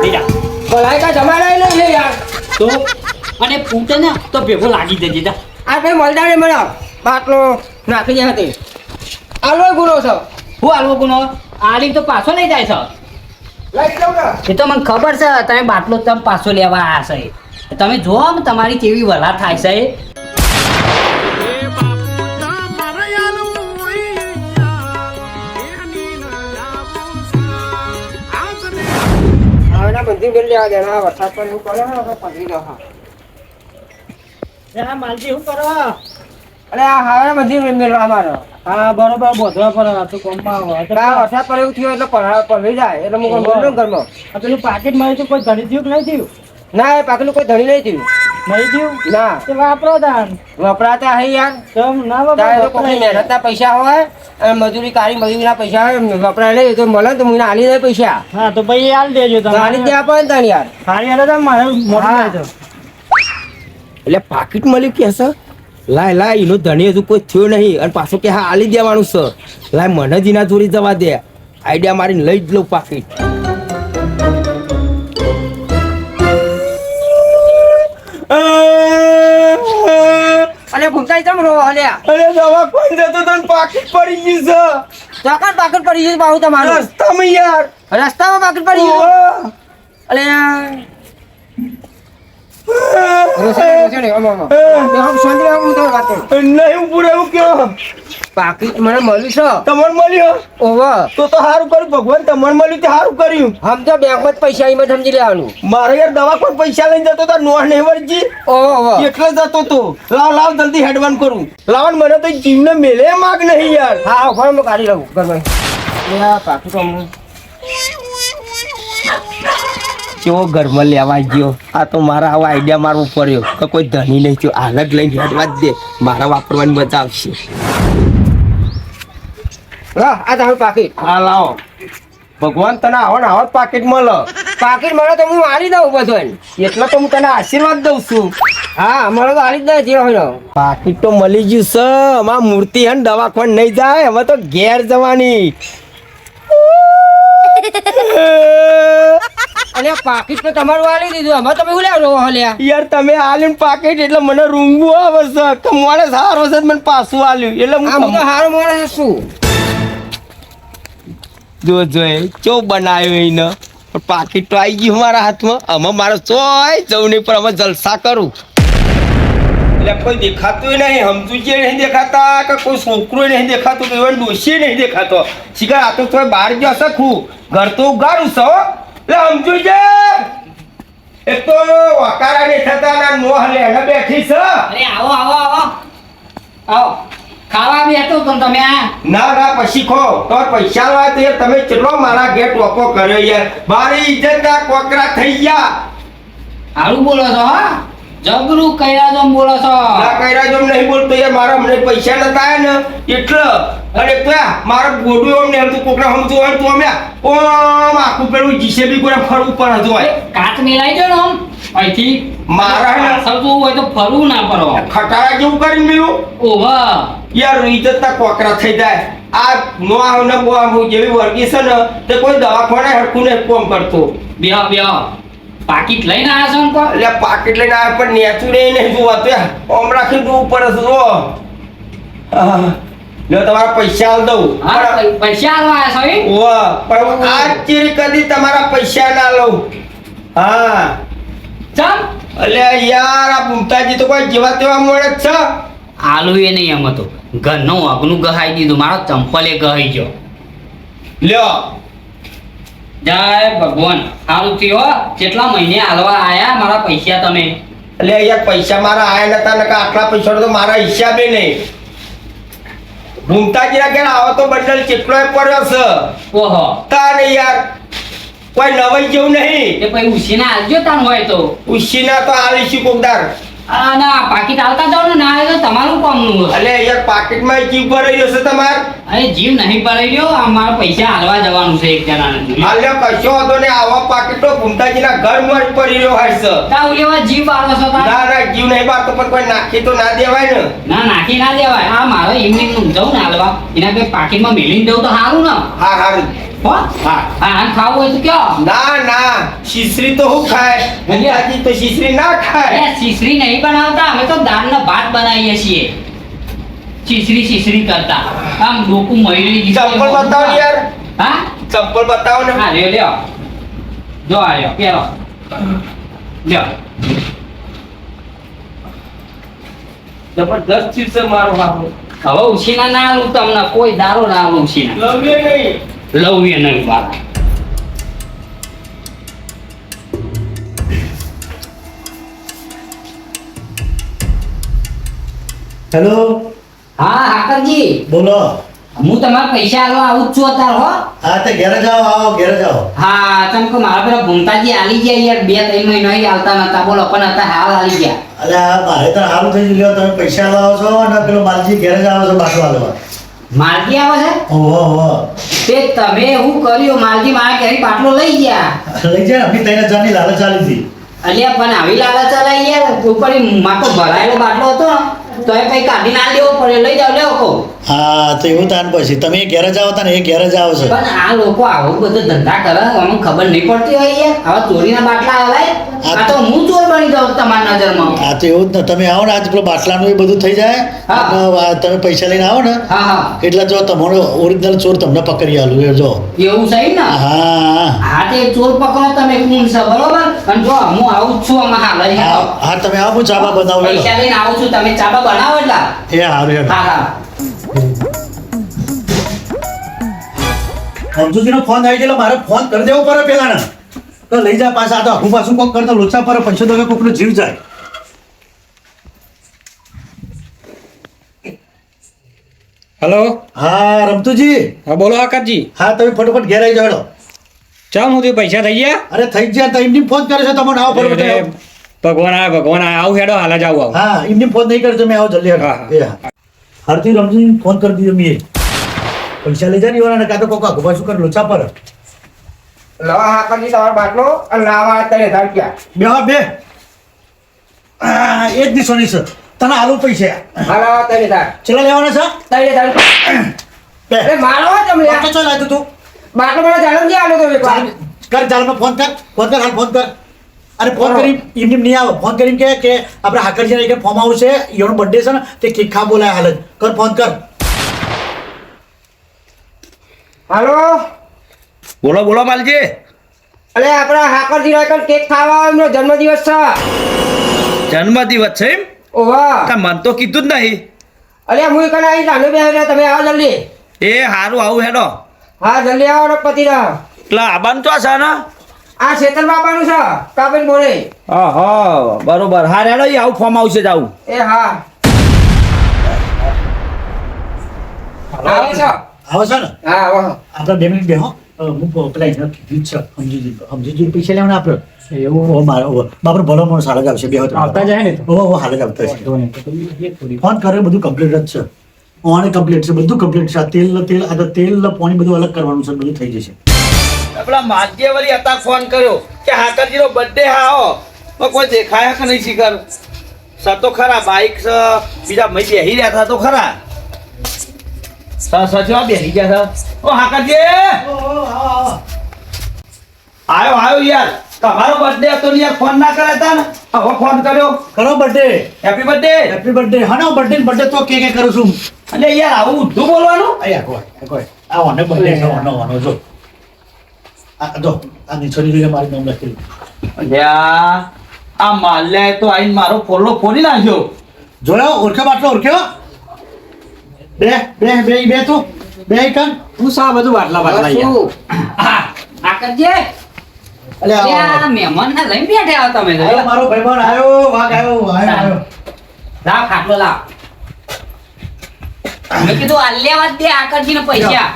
Speaker 4: લઈ જા
Speaker 1: ભલાઈ કા જમાડાય નહીં લે યાર.
Speaker 4: તો અને ફૂટે ને તો ભેગો લાગી દેજે જા.
Speaker 1: આ ભાઈ મલદાને મને બાટલો નાખી દે હતી. આલો ગુનો છે.
Speaker 4: હું આલવો ગુનો આલી તો પાછો લઈ જાય છે.
Speaker 1: લઈ જાઉં ને.
Speaker 4: એ તો મને ખબર છે તમે બાટલો તમે પાછો લેવા આવ્યા છે. તમે જો આમ તમારી કેવી વલા થાય છે.
Speaker 1: હવે ના બંધી કરી લેવા દે. ના વરસાદ પણ એવું પડે ને હવે પકડી દો. હા
Speaker 3: માલજી શું કરો?
Speaker 1: અરે આ હવે બંધી મેળવા મારો.
Speaker 3: હા બરોબર બોધવા પર તો કોમમાં
Speaker 1: વરસાદ પડે એવું થયું એટલે પલળી જાય એટલે હું બોલું ઘરમાં.
Speaker 3: પેલું પાકેટ મળ્યું તો કોઈ ધણી થયું કે નહીં થયું?
Speaker 1: ના એ પાકનું કોઈ ધણી નહીં થયું.
Speaker 3: નહીં થયું
Speaker 1: ના
Speaker 3: તે વાપરો દાન
Speaker 1: વપરાતા હે યાર.
Speaker 3: કેમ ના
Speaker 1: તારે તો કોઈ મહેનતના પૈસા હોય અને મજૂરી કાળી મજૂરીના પૈસા હોય વપરાય નહીં તો મળે ને તો મને આલી દે પૈસા.
Speaker 3: હા તો ભાઈ હાલ દેજો
Speaker 1: તો આલી જ દેવા પડે ને તને યાર.
Speaker 3: સારી હાલે તો મારે મોટું
Speaker 6: એટલે પાકીટ મળ્યું કે છે લાય એનો ધણી હજુ કોઈ થયો નહીં અને પાછો કે હા આલી દેવાનું છે. લાય મને જ એના ચોરી જવા દે. આઈડિયા મારીને લઈ જ લઉં પાકીટ.
Speaker 1: અને ભૂમતાઈ ચમ રો અલ્યા.
Speaker 6: અરે દવા કોણ જતો તને પાકીટ પડી ગયું
Speaker 1: ચોકડ પાકડ પડી ગયું બાહુ
Speaker 6: છે
Speaker 1: તમારું.
Speaker 6: રસ્તામાં યાર.
Speaker 1: રસ્તામાં પાકડ પડી ગયું. અલ્યા રોશની આમ આમ આમ શાંતિ આમ તો વાત કરું.
Speaker 6: નહીં હું પૂરે એવું કેવો
Speaker 1: પાકીટ મને મળ્યું છે.
Speaker 6: તમને મળ્યો
Speaker 1: ઓવર
Speaker 6: તો સારું કર્યું ભગવાન. તમને મળ્યું તે સારું કર્યું.
Speaker 1: આમ તો બેંકમાં જ પૈસા એમાં સમજી લેવાનું.
Speaker 6: મારે યાર દવા કોઈ પૈસા લઈને જતો તો નોટ નહીં વળજી
Speaker 1: ઓવર
Speaker 6: એટલે જતો તો. લાવ જલ્દી હેડવાન કરું. લાવન મને તો જીવને મેલે માગ નહીં યાર.
Speaker 1: હા ફળ હું કાઢી લઉં ઘરમાં. પાકીટ અમને
Speaker 6: કેવો ઘરમાં લેવા ગયો. આ તો મારા આવા આઈડિયા મારવો પડ્યો કે કોઈ ધણી નહીં થયો હાલ જ લઈને હેડવા જ દે. મારા વાપરવાની મજા આવશે.
Speaker 1: આ તમારું પાકીટ
Speaker 6: હા લાવો ભગવાન તને આવો ને આવો જ પાકીટ મળે
Speaker 1: પાકીટ મળે તો હું આલી દઉં બધું
Speaker 6: એટલે તો હું તને આશીર્વાદ દઉં છું
Speaker 1: હા મળે તો આલી જ દે જે હોય ને.
Speaker 6: પાકીટ તો મળી ગયું છે અમાર મૂર્તિ હે ને દવાખાને નહીં જાય હવે તો ઘેર જવાની
Speaker 1: અને આ પાકીટ તો તમારું આલી દીધું અમે તમે શું લેવો હલ્યા
Speaker 6: યાર તમે આલ્યું પાકીટ એટલે મને રૂંગવું આવે છે કમવાને સારો છે મને પાછું આલ્યું એટલે
Speaker 1: આમ
Speaker 6: હું
Speaker 1: તો હારું મળે શું
Speaker 6: જો જોઈ ચો બનાવ્યો એને પણ પાકીટ તો આવી ગયું મારા હાથમાં અમે મારો ચોય જવું નહીં પણ અમે જલસા કરું એટલે કોઈ દેખાતું નહીં સમજુજી નહીં દેખાતા કે કોઈ છોકરો નહીં દેખાતું કે ઇવન ડોશી નહીં દેખાતો શીખર આ તો થોડું બહાર ગયો શકું ઘર તો ઉગાડું છો એટલે સમજુજે એક તો વકારા નહીં થતા ના નો હલે એને બેઠી છે
Speaker 4: અરે આવો આવો આવો આવો ખાવા બી હતો પણ તમે આ
Speaker 6: ના ના પછી ખો તો પૈસા લાવે તો યાર તમે કેટલો મારા ઘેર ટોપો કર્યો યાર મારી ઇજ્જત ના કોકરા થઈ ગયા
Speaker 4: હારું બોલો છો હા જબરું કઈરા જો બોલો છો
Speaker 6: ના કઈરા જો નહીં બોલતો યાર મારા મને પૈસા નતા આયા ને એટલે અને ત્યાં મારા ગોડું એમ ને તું કોકરા સમજો હોય તો અમે ઓમ આખું પેલું જીસેબી કોઈ ફરવું પણ હતું હોય
Speaker 4: કાચ મિલાઈ દો ને આમ અહીંથી
Speaker 6: મારા હે ને
Speaker 4: પાછળ જોવું હોય તો ફરવું ના પડો
Speaker 6: ખટારા જેવું કરી મેલું
Speaker 4: ઓવા
Speaker 6: યાર ઇજ્જત ના કોકરા થઈ જાય આ નો આવ ને બો આવ જેવી વર્ગી છે ને તે કોઈ દવાખાને હરખું ને કોમ કરતો
Speaker 4: બેહો બેહો પાકીટ લઈને આવ્યા છો ને કો
Speaker 6: એટલે પાકીટ લઈને આવ્યા પણ નેચું નહીં જોવા તો ઓમ રાખી જોવું પડે છે જો લો તમારા પૈસા આલ દઉં
Speaker 4: હા પૈસા આલવા આવ્યા છો એ
Speaker 6: ઓવા પણ આજ ચીરી કદી તમારા પૈસા ના લઉં હા
Speaker 4: ચમ
Speaker 6: એટલે યાર આ ભૂમતાજી તો કોઈ જેવા તેવા મળે જ છે
Speaker 4: આલુ એ નહીં એમ હતું ઘરનું અગનું ગહાઈ દીધું મારો ચંપલે ગહાઈ ગયો
Speaker 6: લ્યો
Speaker 4: જય ભગવાન સારું થયું હો કેટલા મહિને હાલવા આયા મારા પૈસા તમે
Speaker 6: એટલે યાર પૈસા મારા આયા નતા નકા આટલા પૈસા તો મારા હિસાબે નહીં ભૂમતાજીના ઘેર આવો તો બંડલ કેટલોય પડ્યો છે
Speaker 4: ઓહો
Speaker 6: તાને યાર કોઈ નવાઈ જેવું નહીં
Speaker 4: તે પછી ઉસીના આલજો તાન હોય તો
Speaker 6: ઉશીના તો આલીશું કોકદાર
Speaker 4: આ ના પાકીટ આલતા જાવ ને ના આવે તો તમારું કામનું હોય.
Speaker 6: એટલે યાર પાકીટમાં જીવ ભરાઈ જશે તમાર
Speaker 4: અરે જીવ નહીં ભરાઈ ગયો આ મારા પૈસા હાલવા જવાનું છે એક જણાને
Speaker 6: હાલ્યો કશો વાંધો નહીં આવા પાકીટો ભૂમતાજીના ઘરમાં જ પડી રહ્યો હોય છે
Speaker 4: તા ઉલેવા જીવ બાળો છો તા
Speaker 6: ના ના જીવ નહીં બારતો પણ કોઈ નાખી તો ના દેવાય ને
Speaker 4: ના નાખી ના દેવાય આ મારો એમની નું જવું ને હાલવા એના કઈ પાકીટમાં મેલીને દઉં તો સારું ને
Speaker 6: હા હારું
Speaker 4: હો
Speaker 6: હા
Speaker 4: હા ખાવું હોય તો કયો
Speaker 6: ના ના શીશરી તો હું ખાય ભૂમતાજી તો શીશરી ના ખાય
Speaker 4: અરે શીશરી નહીં બનાવતા અમે તો દાળનો ભાત બનાવીએ છીએ શીશરી કરતા આમ ડોકું મળી
Speaker 6: ચંપલ બતાવો ને યાર
Speaker 4: હા
Speaker 6: ચંપલ બતાવો ને
Speaker 4: હા લ્યો જો આવ્યો પેલો લ્યો
Speaker 6: જબરદસ્ત ચીજ છે મારો બાપુ
Speaker 4: હવે ઉછીના ના આલું તમને કોઈ દારો ના આલું ઉછીના
Speaker 6: લવને નહીં
Speaker 4: લઈએ નહીં વાળા
Speaker 3: હેલો
Speaker 4: હા હાકરજી
Speaker 3: બોલો
Speaker 4: હું તમારા પૈસા આલવા આવું જ છું અત્યારે હો
Speaker 3: હા તે ઘેરે જાઓ આવો ઘેરે જાઓ
Speaker 4: હા તમે કે મારા પેલા ભૂમતાજી આલી ગયા યાર 2-3 મહિના આલતા નતા બોલો પણ અત્યારે હાલ આલી ગયા
Speaker 3: અરે આ મારે તો સારું થઈ ગયું તમે પૈસા લાવો છો અને પેલો માલજી ઘેરે જ આવો છો બાટલો હાલવા
Speaker 4: માલજી આવે છે
Speaker 3: ઓહો ઓહો
Speaker 4: તે તમે એવું કર્યું માલજી મારા ઘરે બાટલો લઈ ગયા
Speaker 3: લઈ જાય અમને તઈને જાની લાલચ ચાલી હતી
Speaker 4: અલ્યા પણ આવી લાલચ ચલાઈ યાર ઉપર માકો ભરાયેલો બાટલો હતો ને તો એ કઈ કાઢી ના લેવો પડે લઈ જાવ લેવો કહું
Speaker 3: હા તો એવું તાન પછી તમે એ ઘેરે જાઓ તા ને એ ઘેરે જ આવો છો
Speaker 4: પણ આ લોકો આવો બધો ધંધા કરે અમને ખબર નહીં પડતી હોય યાર આવા ચોરીના બાટલા હલાય આ તો હું ચોર બની જાઉં તમારી નજરમાં
Speaker 3: હા તો એવું જ ને તમે આવો ને આજ પેલો બાટલાનું એ બધું થઈ જાય
Speaker 4: હા.
Speaker 3: અને તમે પૈસા લઈને આવો ને
Speaker 4: હા હા
Speaker 3: એટલે જો તમારો ઓરિજિનલ ચોર તમને પકડી આલું એ જો
Speaker 4: એવું સહી ને
Speaker 3: હા
Speaker 4: હા તે ચોર પકડો તમે કોણ છે બરોબર અને જો હું આવું જ છું આમાં હાલ જ
Speaker 3: હા હા તમે આવો હું ચાબા બનાવું હેલો.
Speaker 4: પૈસા લઈને આવું છું તમે ચાબા બનાવો એટલા
Speaker 3: એ હારું હેલો
Speaker 4: હા હા
Speaker 3: સમજુજીનો ફોન આવી ગયેલો મારે ફોન કરી દેવો પડે પેલા ને તો લઈ જા પાછા આ તો આખું પાછું કોક કરતા લોચા પર પૈસો તો કોકનો જીવ જાય
Speaker 7: હેલો
Speaker 3: હા રમતુજી
Speaker 7: હા બોલો આકાશજી
Speaker 3: હા તમે ફટોફટ ઘેર આવી જાઓ હેલો.
Speaker 7: ચમ હું પૈસા થઈ ગયા
Speaker 3: અરે થઈ જ ગયા તો એમની ફોન કરે છે તમને આવો ફટોફટ
Speaker 7: અરે,
Speaker 3: આવો.
Speaker 7: ભગવાન આ આવું હેડો હાલ જ આવું
Speaker 3: હા એમની ફોન નહીં કરે તમે આવો જલ્દી હેડો.
Speaker 7: હા, હા.
Speaker 3: એ હા હરતી રમતુજી ફોન કરી દીધો મેં પૈસા લઈ જા ને એવાના કાં તો કોક આગળ પાછું કર લોચા પર
Speaker 1: લાવા હા કરી તમારો બાટલો અને લાવા 3000 રૂપિયા.
Speaker 3: બે હા બે એ જ દિશોની છે તને આલુ પૈસા
Speaker 1: હા લાવા 3000.
Speaker 3: ચેલા લેવાના છે
Speaker 1: 3000 રૂપિયા.
Speaker 3: બે
Speaker 1: અરે મારો તમે લ્યા.
Speaker 3: બાટલો ચો લાવ્યો તું
Speaker 1: બાટલો મને જાણો જે આલો તો એકવાર.
Speaker 3: કર ચાલમાં ફોન કર હાલ ફોન કર અરે ફોન કરી એમને નહીં આવે ફોન કરીને કે આપણે હાકરજી કે ફોર્મ હાઉસ છે એનો બર્થડે છે ને તે કેક ખા બોલાય હાલ જ કર ફોન કર
Speaker 1: હાલો
Speaker 2: બોલો બોલો માલજી.
Speaker 1: અલે આપણા હાકરજી રાયકર કેક ખાવા એમનો જન્મદિવસ છે.
Speaker 2: જન્મદિવસ છે એમ?
Speaker 1: ઓવા
Speaker 2: તા મન તો કીધું જ નહીં.
Speaker 1: અલે હું કને આવી ચાલુ બેહ્યા તમે આવો જલ્દી.
Speaker 2: એ હારું આવું હેડો.
Speaker 1: હા જલ્દી આવો ને પતિ રહો.
Speaker 2: એટલે આબાન તો છે ને?
Speaker 1: આ શેતલ બાપાનું છે કાબેન બોલે.
Speaker 2: હા બરોબર. હા હેડો એ આવું ફોર્મ આવશે જ આવું.
Speaker 1: એ હા આવો છો.
Speaker 3: આવે છે ને
Speaker 1: હા આવો.
Speaker 3: આપણે 2 મિનિટ બેહો હું પેલા એને કીધું જ છે સમજી પૈસા લેવાના આપણે એવું મારો બાપર ભલો મને સારા જ આવશે બે
Speaker 7: આવતા જાય ને તો.
Speaker 3: હાલ જ આવતા છે ફોન કરે બધું કમ્પ્લીટ જ છે ઓને કમ્પ્લીટ છે બધું કમ્પ્લીટ છે આ તેલ પાણી બધું અલગ કરવાનું છે બધું થઈ જશે
Speaker 2: પેલા માલજી વળી અત્યારે ફોન કર્યો કે હાકરજીનો બર્થડે આવો પણ કોઈ દેખાય કે નહીં શીખર તો ખરા બાઈક છે બીજા મય બેહી રહ્યા હતા તો ખરા સચવા બેહી ગયા હતા. ઓ હાકરજી આયો યાર તમારો બર્થડે હતો ને યાર ફોન ના કર્યા હતા ને હવે ફોન કર્યો.
Speaker 3: કરો birthday
Speaker 2: happy birthday.
Speaker 3: Happy birthday હા બર્થડે તો કે કરું છું
Speaker 2: એટલે યાર આવું ઊંધું બોલવાનું.
Speaker 3: આ ઓને બર્થડે છે ઓનો જો આ જો આ નીચોની જોઈને મારું નામ લખેલું
Speaker 2: અલ્યા આ માલ્યાએ તો આઈને મારો ફોલ્લો ફોડી નાખ્યો.
Speaker 3: જોયો ઓળખ્યો બે તું બે કન
Speaker 7: તું શા બધું બાટલા બાટલા યાર?
Speaker 4: હા હાકરજી
Speaker 3: અલ્યા
Speaker 4: મહેમાન ના લઈને બેઠા તમે
Speaker 3: આયો મારો ભાઈબંધ આયો વાઘ આયો
Speaker 4: લાવ ખાટલો લાવ મેં કીધું આલ્યા દે આકરજી ને પૈસા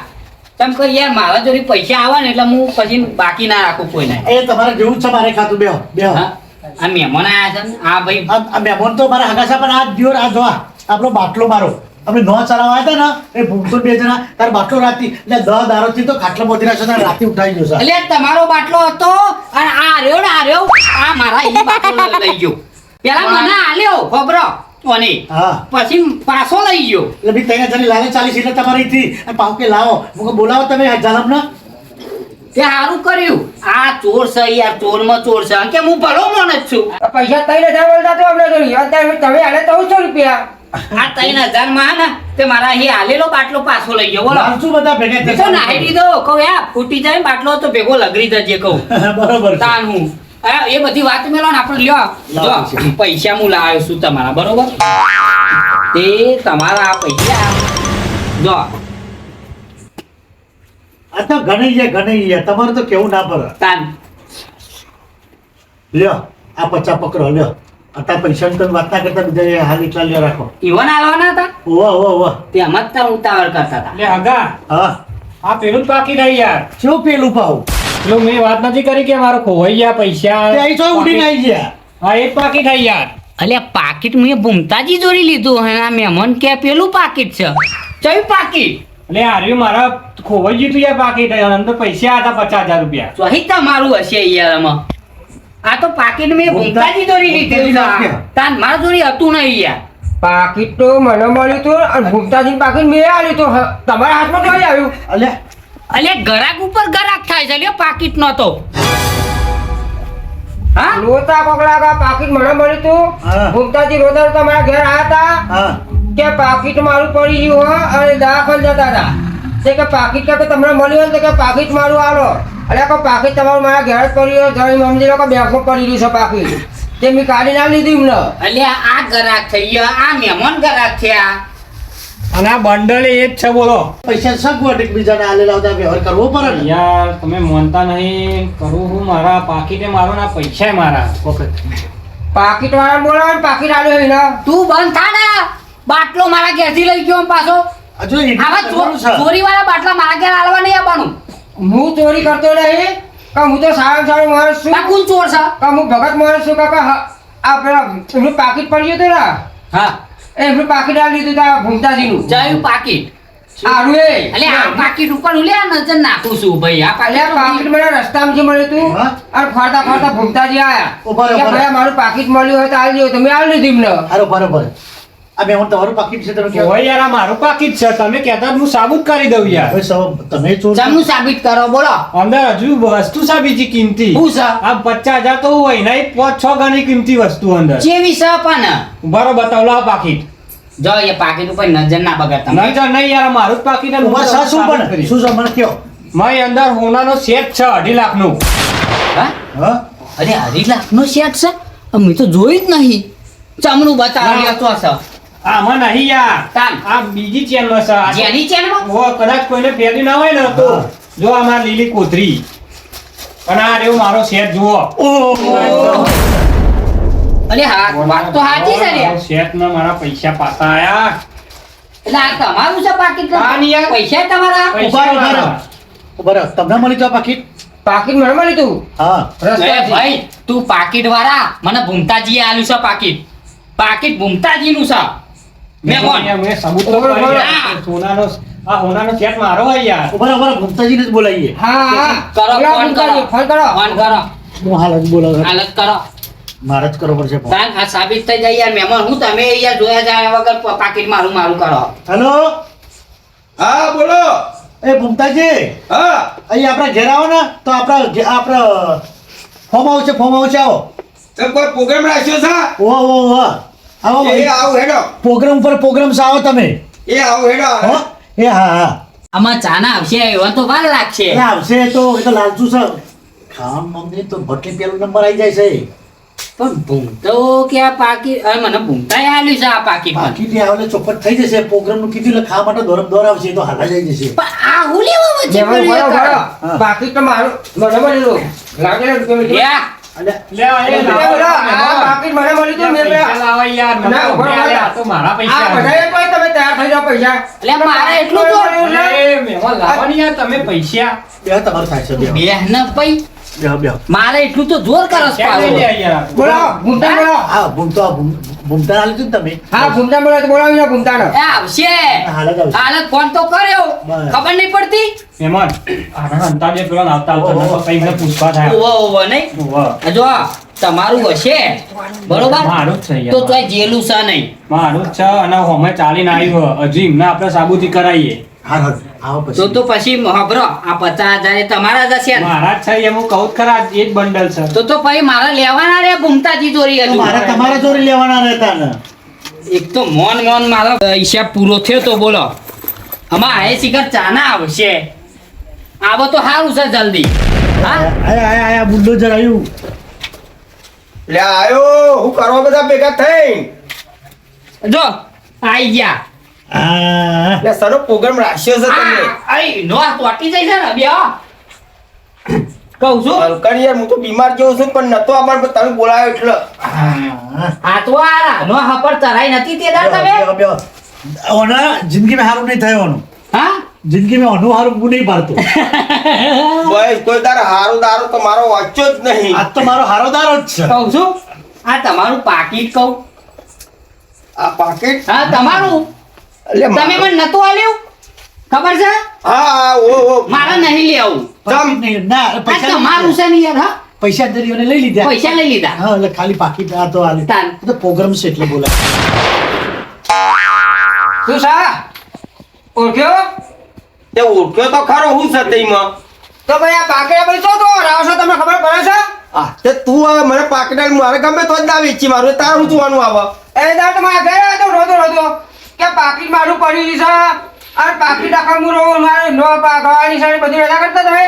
Speaker 4: તમે કહો યાર મારા જોડે પૈસા આવે ને એટલે હું પછી બાકી ના રાખું કોઈને
Speaker 3: એ તમારે જેવું જ છે મારે ખાતું બેહો
Speaker 4: હા આ મહેમાન આયા છે ને આ ભાઈ
Speaker 3: આ મહેમાન તો મારા હગાસા પણ આ દિયોર આ જોવા આપણો બાટલો મારો આપણે નો ચલાવવા હતા ને એ ભૂખતો 2 જણા તાર બાટલો રાતી એટલે 10 દારોથી તો ખાટલા મોતી રાખશે રાતી ઉઠાઈ ગયો છે
Speaker 4: એટલે તમારો બાટલો હતો અને આ રહ્યો આ મારા ઈ બાટલો લઈ ગયો પેલા મને આલ્યો ખબરો ઓને
Speaker 3: હા
Speaker 4: પછી પાછો લઈ ગયો
Speaker 3: એટલે બી તને જરી લાલે 40 એટલે તમારી થી અને પાવ કે લાવો મુકો બોલાવો તમે જલમ ને
Speaker 4: તે સારું કર્યું આ ચોર છે યાર ચોરમાં ચોર છે કે હું ભલો માણસ છું
Speaker 1: પૈસા 3000 બોલતા તો અમને જોઈ અત્યારે તમે આલે 300 રૂપિયા.
Speaker 4: આ 3000 માં ને તે મારા અહીં આલેલો બાટલો પાછો લઈ ગયો બોલો
Speaker 3: મારશું બધા ભેગા
Speaker 4: તો નાહી દીધો કહું યાર ફૂટી જાય બાટલો તો ભેગો લગરી જજે કહું
Speaker 3: બરોબર છે.
Speaker 4: તાન હું એ બધી વાત મેલો ને આપણે લ્યો જો પૈસા હું લાવ્યો છું તમારા બરોબર તે તમારા આ પૈસા જો
Speaker 3: આ તો ઘણી છે તમારે તો કેવું ના પડે
Speaker 4: તાન
Speaker 3: લ્યો આ 50 પકડો લ્યો અત્યારે પૈસા ની વાત ના કરતા બીજા હાલ એટલા લ્યો રાખો
Speaker 4: ઈવન આલવાના હતા
Speaker 3: ઓવા
Speaker 4: તે મત તા ઉતાવળ કરતા હતા
Speaker 7: લે હગા
Speaker 3: હા
Speaker 7: આ પેલું જ બાકી રહી યાર.
Speaker 3: શું પેલું પાવ
Speaker 7: પેલું મેં વાત નથી કરી કે મારો ખોવાઈ ગયા પૈસા
Speaker 3: તે અહીં તો ઉડીને આવી ગયા
Speaker 7: હા એ જ બાકી થઈ યાર.
Speaker 4: અલ્યા પાકીટ મેં ભૂમતાજી જોડી લીધું અને આ મહેમાન કે પેલું પાકીટ છે ચયું પાકીટ
Speaker 7: એટલે હાર્યું મારા ખોવાઈ ગયું તું યાર પાકીટ અંદર પૈસા હતા 50,000 રૂપિયા.
Speaker 4: સહી તમારું હશે યાર આમાં આ તો પાકીટ મેં ભૂમતાજી જોડી લીધું છે તાન મારા જોડી હતું નહીં યાર
Speaker 1: પાકીટ તો મને મળ્યું હતું અને ભૂમતાજી પાકીટ મેં આલ્યું તો તમારા હાથમાં કઈ આવ્યું.
Speaker 3: અલ્યા
Speaker 4: ગરાક ઉપર ગરાક થાય છે લ્યો પાકીટ નો તો હા
Speaker 1: રોતા કોકલા પાકીટ મને મળ્યું હતું.
Speaker 3: હા.
Speaker 1: ભૂમતાજી રોતા તમારા ઘેર આવ્યા હતા
Speaker 3: હા
Speaker 1: કે પાકીટ મારું પડી ગયું હો અને દવાખાને જતા હતા તે કે પાકીટ કે તમને મળ્યું હોય ને તો કે પાકીટ મારું આલો એટલે કે પાકીટ તમારું મારા ઘેર જ પડ્યું જણી સમજી લો કે બેગમાં પડી રહ્યું છે પાકીટ તે મેં કાઢી ના લીધું એમને.
Speaker 4: અલ્યા આ ગરાક થઈ ગયા આ મહેમાન ગરાક થયા
Speaker 7: અને આ બંડલ એ જ છે બોલો
Speaker 3: પૈસા સગવડ એકબીજાને આલેલા હતા વ્યવહાર કરવો પડે ને
Speaker 7: યાર તમે માનતા નહીં કરું હું મારા પાકીટે મારો ને આ પૈસા મારા વખત
Speaker 1: પાકીટ વાળા બોલાવો ને પાકીટ આલ્યું એના.
Speaker 4: તું બંધ થા ને બાટલો મારા ઘેરથી લઈ ગયો પાછો
Speaker 3: હજુ એ
Speaker 4: આવા
Speaker 3: કરવાનું છે.
Speaker 4: ચોરી વાળા બાટલા મારા ઘેર આલવા નહીં આવવાનું
Speaker 1: હું ચોરી કરતો નહીં કે હું તો સારા સારો માણસ છું
Speaker 4: આ કોણ ચોર છે
Speaker 1: કે હું ભગત માણસ છું કે આ પેલા એમનું પાકીટ પડ્યું હતું ને
Speaker 4: હા
Speaker 1: એમનું પાકીટ આ લીધું હતું ભૂમતાજીનું.
Speaker 4: જયું પાકીટ
Speaker 1: આરું એ
Speaker 4: અલે આ પાકીટ ઉપર હું લે આ નજર નાખું છું ભાઈ આ
Speaker 1: અલ્યા પાકીટ મને રસ્તામાં જે મળ્યું તું
Speaker 3: હા?
Speaker 1: અને ફરતા ફરતા ભૂમતાજી આયા
Speaker 3: ઉભા રહો,
Speaker 1: કે
Speaker 3: ઉભા રહો.
Speaker 1: ભાઈ મારું પાકીટ મળ્યું હોય તો આલી દો તમે આલી દીધું એમને
Speaker 3: હારો બરોબર આ મેમણ તમારું પાકીટ છે તમે કહો
Speaker 7: ઓય યાર આ મારું પાકીટ છે તમે કહેતા હું સાબુત કરી દઉં યાર
Speaker 3: હવે તમે ચોર
Speaker 4: જમનું સાબિત કરો બોલો
Speaker 7: અંદર હજુ વસ્તુ છે બીજી કિંમતી
Speaker 4: શું છે
Speaker 7: આ 50,000 તો હોય નહીં 5-6 ગણી કિંમતી વસ્તુ અંદર
Speaker 4: જેવી છે પણ
Speaker 7: બરો બતાવલો આ પાકીટ
Speaker 4: જો એ પાકીટ ઉપર નજર ના બગાડતા
Speaker 7: નહીં તો નહીં યાર આ મારું જ પાકીટ છે, હું
Speaker 3: ઉભા શા શું
Speaker 7: સાબિત
Speaker 3: પણ
Speaker 7: કરીશ.
Speaker 3: શું છે મને કયો
Speaker 7: મારી અંદર હોનાનો સેટ છે 2.5 લાખનું
Speaker 4: હા
Speaker 3: હા
Speaker 4: અરે 2.5 લાખનો સેટ છે અમે તો જોઈ જ નહીં ચમનું બતાવો
Speaker 7: ના.
Speaker 4: લ્યો તો છે
Speaker 7: આમાં નહીં યાર
Speaker 4: તાન.
Speaker 7: આ બીજી ચેનમાં છે આ તો-
Speaker 4: જેની ચેનમાં
Speaker 7: ઓ કદાચ કોઈને પહેરી ના હોય ને તો
Speaker 3: હા.
Speaker 7: જો આ મારી લીલી કોથરી અને આ રહ્યો મારો સેટ જુઓ
Speaker 4: અરે હા વાત તો સાચી છે રે
Speaker 7: મારો સેટ ને મારા પૈસા પાછા આયા
Speaker 4: એટલે આ તમારું છે પાકીટ
Speaker 7: હા, ની યાર.
Speaker 4: પૈસા તમારા
Speaker 3: ઉભા રહો, ઉભા રહો.
Speaker 7: મારા.
Speaker 3: ઉભા રહો. તમને મળી તો આ પાકીટ
Speaker 1: પાકીટ મને મળ્યું તું
Speaker 3: હા
Speaker 4: એ
Speaker 1: રસ્તાથી
Speaker 4: ભાઈ તું પાકીટ વાળા મને ભૂમતાજીએ આલ્યું છે પાકીટ ભૂમતાજીનું છે મેં કોણ
Speaker 7: મેં સબૂત તો
Speaker 1: ઓવર,
Speaker 7: કરી
Speaker 1: ઓવર.
Speaker 7: આપ્યું. સોનાનો સેટ મારો હોય યાર
Speaker 3: ઉભા રહો, ઉભા રહો. ભૂમતાજીને જ બોલાવીએ
Speaker 1: હા હા
Speaker 4: કરો
Speaker 1: બોલાવો
Speaker 4: ફોન કરો
Speaker 1: ભૂમતાજી, ફોન કરો
Speaker 4: ફોન કરો
Speaker 3: હું હાલ જ બોલાવું
Speaker 4: હાલત કરો
Speaker 3: મારે જ કરો પડશે ફોન.
Speaker 4: તાન આ સાબિત થઈ જાય યાર મહેમાન હું તમે યાર જોયા જાય વગર પાકીટ મારું કરો
Speaker 3: હેલો
Speaker 6: હા બોલો
Speaker 3: એ ભૂમતાજી
Speaker 6: હા
Speaker 3: અહીં આપણા ઘેર આવો ને તો આપણા ફોર્મ હાઉસ છે આવો
Speaker 6: તમે કોઈ પ્રોગ્રામ રાખ્યો છે
Speaker 3: ઓ આવો
Speaker 6: એ આવું હેડો
Speaker 3: પ્રોગ્રામ પર પ્રોગ્રામ આવો તમે
Speaker 6: એ આવું હેડો
Speaker 3: હો એ હા હા
Speaker 4: આમાં ચાના આવશે એવા તો વાર લાગશે
Speaker 3: એ આવશે એ તો લાલચુ છે ખાવાનું મમ્મી તો ભટલી પેલો નંબર આવી જાય છે
Speaker 4: પણ ભૂમતો કે આ પાકીટ અરે મને ભૂમતાએ આલ્યું છે આ પાકીટ મને.
Speaker 3: બાકી ત્યાં આવે ચોપટ થઈ જશે પ્રોગ્રામ નું કીધું એટલે ખાવા માટે દોર આવશે એ તો હાલા જઈ જશે
Speaker 4: પણ આ હું લેવા વચ્ચે
Speaker 1: જેમાં
Speaker 4: પડ્યું
Speaker 1: બરો,
Speaker 4: યાર?
Speaker 1: બરો. પાકીટ તો મારું મને મળેલું લાગેલું રૂપિયા
Speaker 4: યા,
Speaker 3: અને
Speaker 7: લે આ એ
Speaker 1: એટલે
Speaker 7: લાવો,
Speaker 1: બધા આ
Speaker 7: લાવો.
Speaker 1: પાકીટ મને મળ્યું તું મેં
Speaker 7: પૈસા લાવો યાર મને
Speaker 1: ના, ઉભા
Speaker 7: ઉભા
Speaker 1: રહો.
Speaker 7: રહ્યા, આ તો મારા
Speaker 1: આ
Speaker 7: પૈસા
Speaker 1: બધાએ કોઈ તમે તૈયાર થઈ જાઓ પૈસા
Speaker 4: એટલે મારે એટલું તો
Speaker 7: અરે, મહેમાન લાવવાની યાર તમે પૈસા
Speaker 3: બે તમારું થાય છે બે
Speaker 4: બેહને પઈ
Speaker 3: બે
Speaker 4: મારે એટલું તો જોર કરસ
Speaker 7: ક્યાં લઈ લે યાર
Speaker 1: બોલાવો ભૂમતા બોલાવો
Speaker 3: હા ભૂમતા હાલ તું તમે
Speaker 1: હા ભૂમતા બોલાવો તો બોલાવી લો ભૂમતાને
Speaker 4: એ આવશે
Speaker 3: હાલ જ આવશે
Speaker 4: હાલત ફોન તો કર્યો
Speaker 3: બસ.
Speaker 4: ખબર નહીં પડતી
Speaker 7: મહેમાન આના અંતાજે પેલો આવતા આવતા નતો કઈ મને પૂછવા થાય
Speaker 4: ઓવો ઓવો નહીં
Speaker 7: વાહ.
Speaker 4: આ જો તમારું હશે બરોબર
Speaker 7: મારું જ છે યાર.
Speaker 4: તો તોય જેલું છે નહીં
Speaker 7: મારું જ છે અને હોમે ચાલીને આવ્યું હજી એમને આપણે સાબુતી કરાવીએ
Speaker 3: હા હા આવો
Speaker 4: તો
Speaker 3: પછી
Speaker 4: પછી હબરો આ 50,000 એ તમારા જ હશે ને?
Speaker 7: મારા જ છે એમ હું કહું જ ખરા એ જ બંડલ છે
Speaker 4: તો પછી મારા લેવાના રે ભૂમતાજી ચોરી
Speaker 3: તો
Speaker 4: હજુ
Speaker 3: મારે તમારા જોડે લેવાના રહેતા ને
Speaker 4: એક તો મોન મારો હિસાબ પૂરો થયો તો બોલો આમાં આ શિખર ચાના આવશે આવો તો સારું છે જલ્દી હા
Speaker 3: આયા બુલડોઝર આવ્યું
Speaker 6: લે આયો હું કરવા બધા ભેગા થઈ
Speaker 4: જો આઈ ગયા
Speaker 3: આ
Speaker 6: લે સરો પ્રોગ્રામ રાખ્યો છે તમે
Speaker 4: આઈ નો તોટી જાય છે ને બે કહું છું
Speaker 6: હલકાની યાર હું તો બીમાર જેવો છું પણ નતો અમાર પર તમે બોલાયો એટલે
Speaker 4: આ તો આ નો હપર ચરાઈ નથી તે દાડ તમે
Speaker 3: ઓના જિંદગીમાં હારું નહીં થયો ઓનું
Speaker 4: હા
Speaker 3: જિંદગીમાં ઓનું હારું હું નહીં પાડતો
Speaker 6: બસ કોઈ તાર હારું દારૂ તો મારો વાંચો જ નહીં
Speaker 3: આજ તો મારો હારોદારો જ છે
Speaker 4: કહું છું આ તમારું પાકીટ કહું
Speaker 6: આ પાકીટ
Speaker 4: હા તમારું
Speaker 6: એટલે
Speaker 4: તમે મને નતું આલ્યું ખબર છે
Speaker 6: હા ઓ
Speaker 4: મારે નહીં લેવું
Speaker 3: પાકીટ નહીં, ના
Speaker 4: આ
Speaker 3: પૈસા
Speaker 4: તમારું છે ને યાર હા
Speaker 3: પૈસા દરિયોને લઈ લીધા
Speaker 4: પૈસા લઈ લીધા
Speaker 3: હા એટલે ખાલી પાકીટ આ તો આલે
Speaker 4: તાન.
Speaker 3: તો પ્રોગ્રામ છે એટલે બોલા
Speaker 1: શું સા ઓળખ્યો
Speaker 6: તે ઓળખ્યો તો ખરો હું છે તેમાં
Speaker 1: તો ભાઈ આ પાકીટ આપણે શું તો રાવ છો તમને ખબર પડે છે
Speaker 6: આ તે તું હવે મને પાકીટ મારે ગમે તો જ ના વેચી મારું તાર હું જોવાનું આવે
Speaker 1: એ દાડ તો મારા ઘરે હતો રોતો કે પાકીટ મારું પડી છે અને પાકીટ આખા હું રહું મારે નો પાકવાની છે બધું રજા કરતા તમે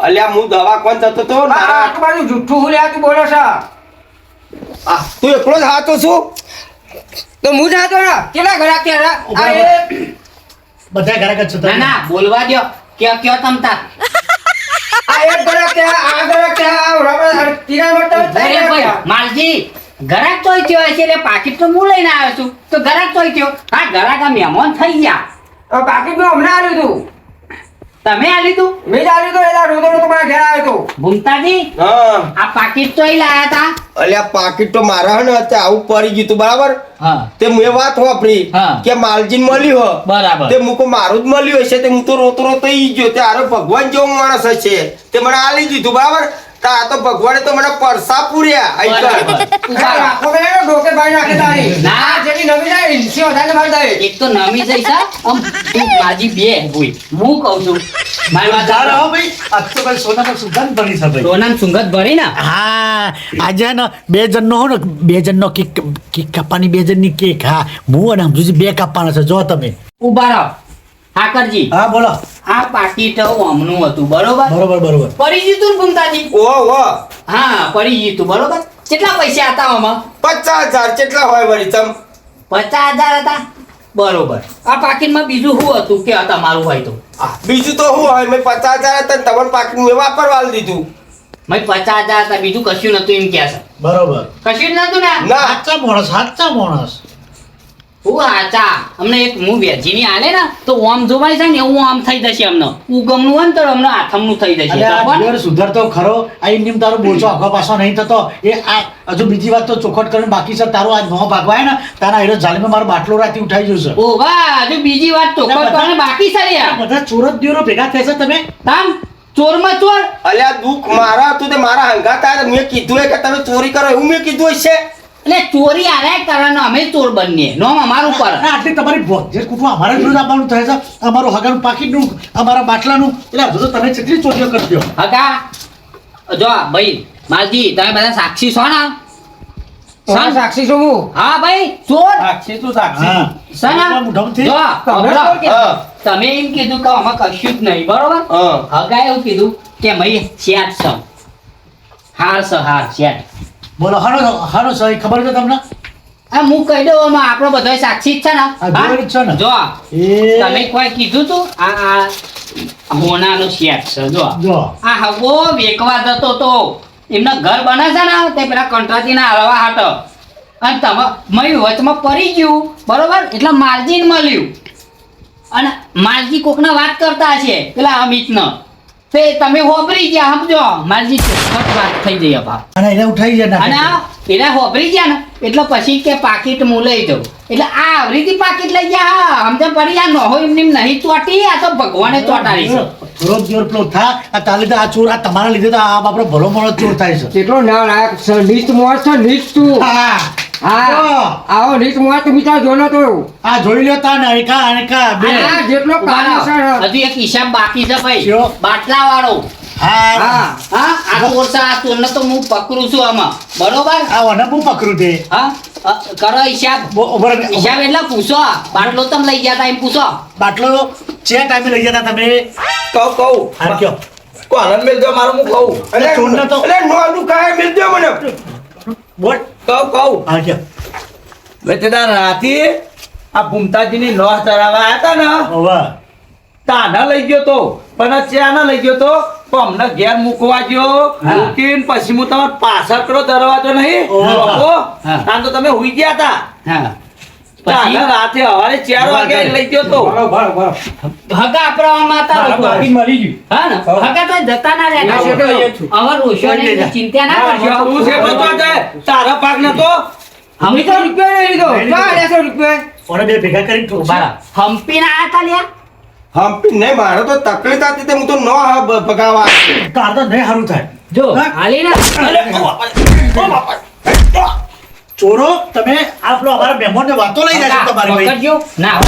Speaker 6: અલ્યા હું દવા કોણ જતો તો
Speaker 1: આટલું બધું જુઠ્ઠું હુલ્યા તું બોલો છે
Speaker 6: આ તું એકલો જ હાથો છું
Speaker 1: તો હું જાતો ને કેટલા ઘરાક ત્યાં
Speaker 3: બધા ઘરાક જ છો
Speaker 4: ના
Speaker 3: તમે
Speaker 4: ના બોલવા દ્યો કયો તમતા
Speaker 1: આ એક ઘરાક ત્યાં આ ઘરાક ત્યાં તીરા મળતા
Speaker 4: માલજી ગરાક તોય થયો હશે એટલે પાકીટ તો હું લઈને આવ્યો છું તો ગરાક તોય થયો હા ગરાક આ મહેમાન થઈ ગયા
Speaker 1: પાકીટ મેં હમણાં આવ્યું તું
Speaker 4: તમે આ લીધું
Speaker 1: મેં જ આલ્યું તો એલા રોતો રોતો મારા ઘેર આવ્યો તો.
Speaker 4: ભૂમતાજી
Speaker 6: હા
Speaker 4: આ પાકીટ તો લાયા તા
Speaker 6: અલ્યા પાકીટ તો મારા હે ને અત્યારે આવું પડી ગયું તું બરાબર
Speaker 4: હા
Speaker 6: તે મેં વાત વાપરી
Speaker 4: હા.
Speaker 6: કે માલજીન મળ્યું હો
Speaker 4: બરાબર.
Speaker 6: તે મુકો મારું જ મળ્યું હશે તે હું તો રોતો રોતો ઈ ગયો તે આરો ભગવાન જેવો માણસ હશે તે મને આલી દીધું બરાબર તા આ તો ભગવાને તો મને પરસા પૂર્યા
Speaker 4: બરાબર.
Speaker 1: તારે આંખો બે ડોકે ભાઈ નાખે તારી.
Speaker 4: ના.
Speaker 1: આ જેટલી નવી જાય ઇન્સી વધારે મારી દે.
Speaker 4: એક તો નમી જઈશ આમ તું માજી બે ભૂઈ હું કહું છું મારી વાત
Speaker 3: ચાલો
Speaker 4: સાંભળો.
Speaker 3: હો ભાઈ આજ તો ભાઈ સોનામાં સુગંધ બની છે ભાઈ
Speaker 4: સોનામાં સુંગત ભરી ને
Speaker 3: હા આજે ને બે જણનો હો ને બે જણનો કેક કેક કાપવાની બે જણની કેક હા હું અને સમજુજી બે કાપવાના છે જો તમે
Speaker 4: ઉભા રહો ઠાકરજી
Speaker 3: હા બોલો
Speaker 4: આ પાકીટ ઓમનું હતું બરોબર
Speaker 3: બરોબર બરોબર
Speaker 4: પડી જીતું ને ભૂમતાજી
Speaker 6: ઓહો
Speaker 4: હા પડી જીતું બરોબર કેટલા પૈસા હતા આમાં
Speaker 6: 50,000 કેટલા હોય વળી તમ
Speaker 4: 50,000 હતા બરોબર આ પાકીટમાં બીજું શું હતું કે તમારું હોય તો
Speaker 6: બીજું તો શું હોય મેં 50,000 હતા ને તમારું પાકીટ મેં વાપરવા દીધું
Speaker 4: મેં 50,000 હતા બીજું કશું નતું એમ કે છે
Speaker 3: બરોબર
Speaker 4: કશું જ નતું ને
Speaker 6: ના
Speaker 3: સાચા માણસ
Speaker 4: હું હાચા અમને એક હું વેજીની આલે ને તો ઓમ જોવાય છે ને એવું આમ થઈ જશે અમને ઉગમનું હોય ને તો અમને આથમનું થઈ જશે
Speaker 3: અરે આ
Speaker 4: ખબર?
Speaker 3: દિવસ સુધરતો ખરો આ એમ તારો બોલશો આખો પાછો નહીં થતો એ આ હજુ બીજી વાત તો ચોખવટ કરીને બાકી છે તારો આજ નો ભાગવાય ને તારા હીરો જાલીમાં મારો બાટલો રાતી ઉઠાઈ જશે
Speaker 4: ઓ વાહ હજુ બીજી વાત તો કરવાની બાકી છે રે
Speaker 3: આ બધા ચોર જ દિવસો ભેગા થશે તમે
Speaker 4: તામ ચોરમાં ચોર
Speaker 6: અલ્યા દુઃખ મારા હતું તે મારા હંગાત આયા મેં કીધું હે કે તમે ચોરી કરો એવું મેં કીધું હશે
Speaker 4: એટલે ચોરી આલે કરવાનો અમે ચોર બનીએ નોમ અમારું પર
Speaker 3: અને આટલી તમારી જે કુટુંબ અમારા જોડે આપવાનું થાય છે અમારું હગાનું પાકીટનું અમારા બાટલાનું એટલે હજુ તો તમે કેટલી ચોરીઓ કરજો
Speaker 4: હકા જો ભાઈ માલજી તમે બધા સાક્ષી છો ને
Speaker 1: હા, સાક્ષી છું હું.
Speaker 4: હા ભાઈ ચોર
Speaker 2: સાક્ષી તું સાક્ષી
Speaker 3: હા
Speaker 4: સના
Speaker 3: મોઢામાંથી
Speaker 4: જો
Speaker 1: તમે
Speaker 4: હમણાં
Speaker 1: ચોર કીધું.
Speaker 6: હા
Speaker 4: તમે એમ કીધું કે આમાં કશું જ નહીં બરોબર
Speaker 6: હા
Speaker 4: હગા એવું કીધું કે મય શેટ છે હાર છે હાર શેટ
Speaker 3: બોલો હારો સહી ખબર છે તમને
Speaker 4: આ હું કહી દઉં આમાં આપણો બધો સાક્ષી જ છે ને
Speaker 3: આ જોયેલું જ છે ને.
Speaker 4: જો
Speaker 3: એ
Speaker 4: તમે કોઈ કીધું તું આ હોનાનું શેટ છે જો
Speaker 3: જો
Speaker 4: આ હગો વેકવા જતો તો એમના ઘર બને છે ને તે પેલા કંટ્રાટીના હળવા હાટ અને તમે મય વચમાં પડી ગયું બરોબર એટલે માર્જિન મળ્યું અને માર્જી કોકના વાત કરતા છે પેલા અમિતનો તે તમે હોબરી ગયા સમજો માર્જી ચોખ્ખત વાત થઈ જઈ બા
Speaker 3: અને એને ઉઠાઈ જાય
Speaker 4: અને
Speaker 3: નાખે.
Speaker 4: એને હોબરી ગયા ને એટલે પછી કે પાકીટ હું લઈ જાઉં એટલે આ આવરીથી પાકીટ લઈ ગયા સમજણ પડી આ નહો એમને નહીં ચોટી આ તો ભગવાને ચોટાડી છે
Speaker 3: રોજ દિવસ પેલો થા આ તારા લીધે આ ચોર આ તમારા લીધે તો આ આપણો ભલો મોણો ચોર થાય છે
Speaker 1: કેટલો ના લાયક છે નીચ મોર છે નીચ તું.
Speaker 3: હા
Speaker 1: હા આવો નીચ મોર તું બિચારો જોનો તો.
Speaker 3: આ જોઈ લ્યો તા ને અનેકા બે
Speaker 4: અને
Speaker 1: આ જેટલો કાળો છે ને.
Speaker 4: હજુ એક હિસાબ બાકી છે ભાઈ
Speaker 3: કયો?
Speaker 4: બાટલા વાળો
Speaker 3: હા
Speaker 1: હા
Speaker 4: હા આ ચોર છે આ ચોરને તો હું પકડું છું આમાં બરોબર
Speaker 3: આ વને બહુ પકડું તે
Speaker 4: હા કરો હિસાબ
Speaker 3: ઉભો રહે.
Speaker 4: હિસાબ એટલે પૂછો બાટલો તમે લઈ ગયા તા એમ પૂછો
Speaker 3: બાટલો જે ટાઈમે લઈ જતા તમે
Speaker 6: કહું
Speaker 3: આ કયો
Speaker 6: કોણ મેલ દો મારું હું કહું
Speaker 3: અરે ચોરને તો-
Speaker 6: અરે નો દુખાય મેલ દો મને
Speaker 3: બોલ
Speaker 6: કહું
Speaker 3: આ કયો
Speaker 2: મેં તે દાડે રાતે આ ભૂમતાજીની લોહ ચરાવવા આવ્યા હતા ને
Speaker 3: ઓવા
Speaker 2: તાના લઈ ગયો તો પણ ચાના લઈ ગયો તો તો અમને ઘેર મૂકવા ગયો
Speaker 3: હા.
Speaker 2: મૂકીને પછી હું તમારો પાછળ પેલો દરવાજો નહીં
Speaker 3: ઓહો.
Speaker 2: લોકો
Speaker 4: હા.
Speaker 2: તાન તો તમે હુઈ ગયા હતા
Speaker 4: હા
Speaker 2: તાને રાતે સવારે 4 વાગે લઈ ગયો તો
Speaker 4: હગા આપણામાં તારો
Speaker 7: મારા
Speaker 4: ચોર.
Speaker 7: પાકીટ મળી ગયું
Speaker 4: હા ને હગા તો જતા ના
Speaker 1: ના, શેઠો અહીંયા
Speaker 4: રહેતા
Speaker 1: છું.
Speaker 4: અવર ઓછો ચિંતા ના કરશો
Speaker 2: તું છે તો જાય તારા પાક નતો
Speaker 4: અમે તો
Speaker 1: રૂપિયા નહીં લીધો. ચાલ 100 રૂપિયા.
Speaker 3: ઓને બે ભેગા કરીને ઠોકશે.
Speaker 4: બરાબર હમ્પી ના આયા તા લ્યા
Speaker 6: હમ્પી નહીં મારે તો તકલીફ હતી તે હું તો ન ભગાવા
Speaker 3: તાર તો નહીં સારું થાય
Speaker 4: જો
Speaker 3: હા?
Speaker 4: હાલી ના
Speaker 3: ચોરો તમે આપણો અમારા મહેમાનને વાતો લઈ જાય છે તમારી ભાઈ
Speaker 4: પકડજો ના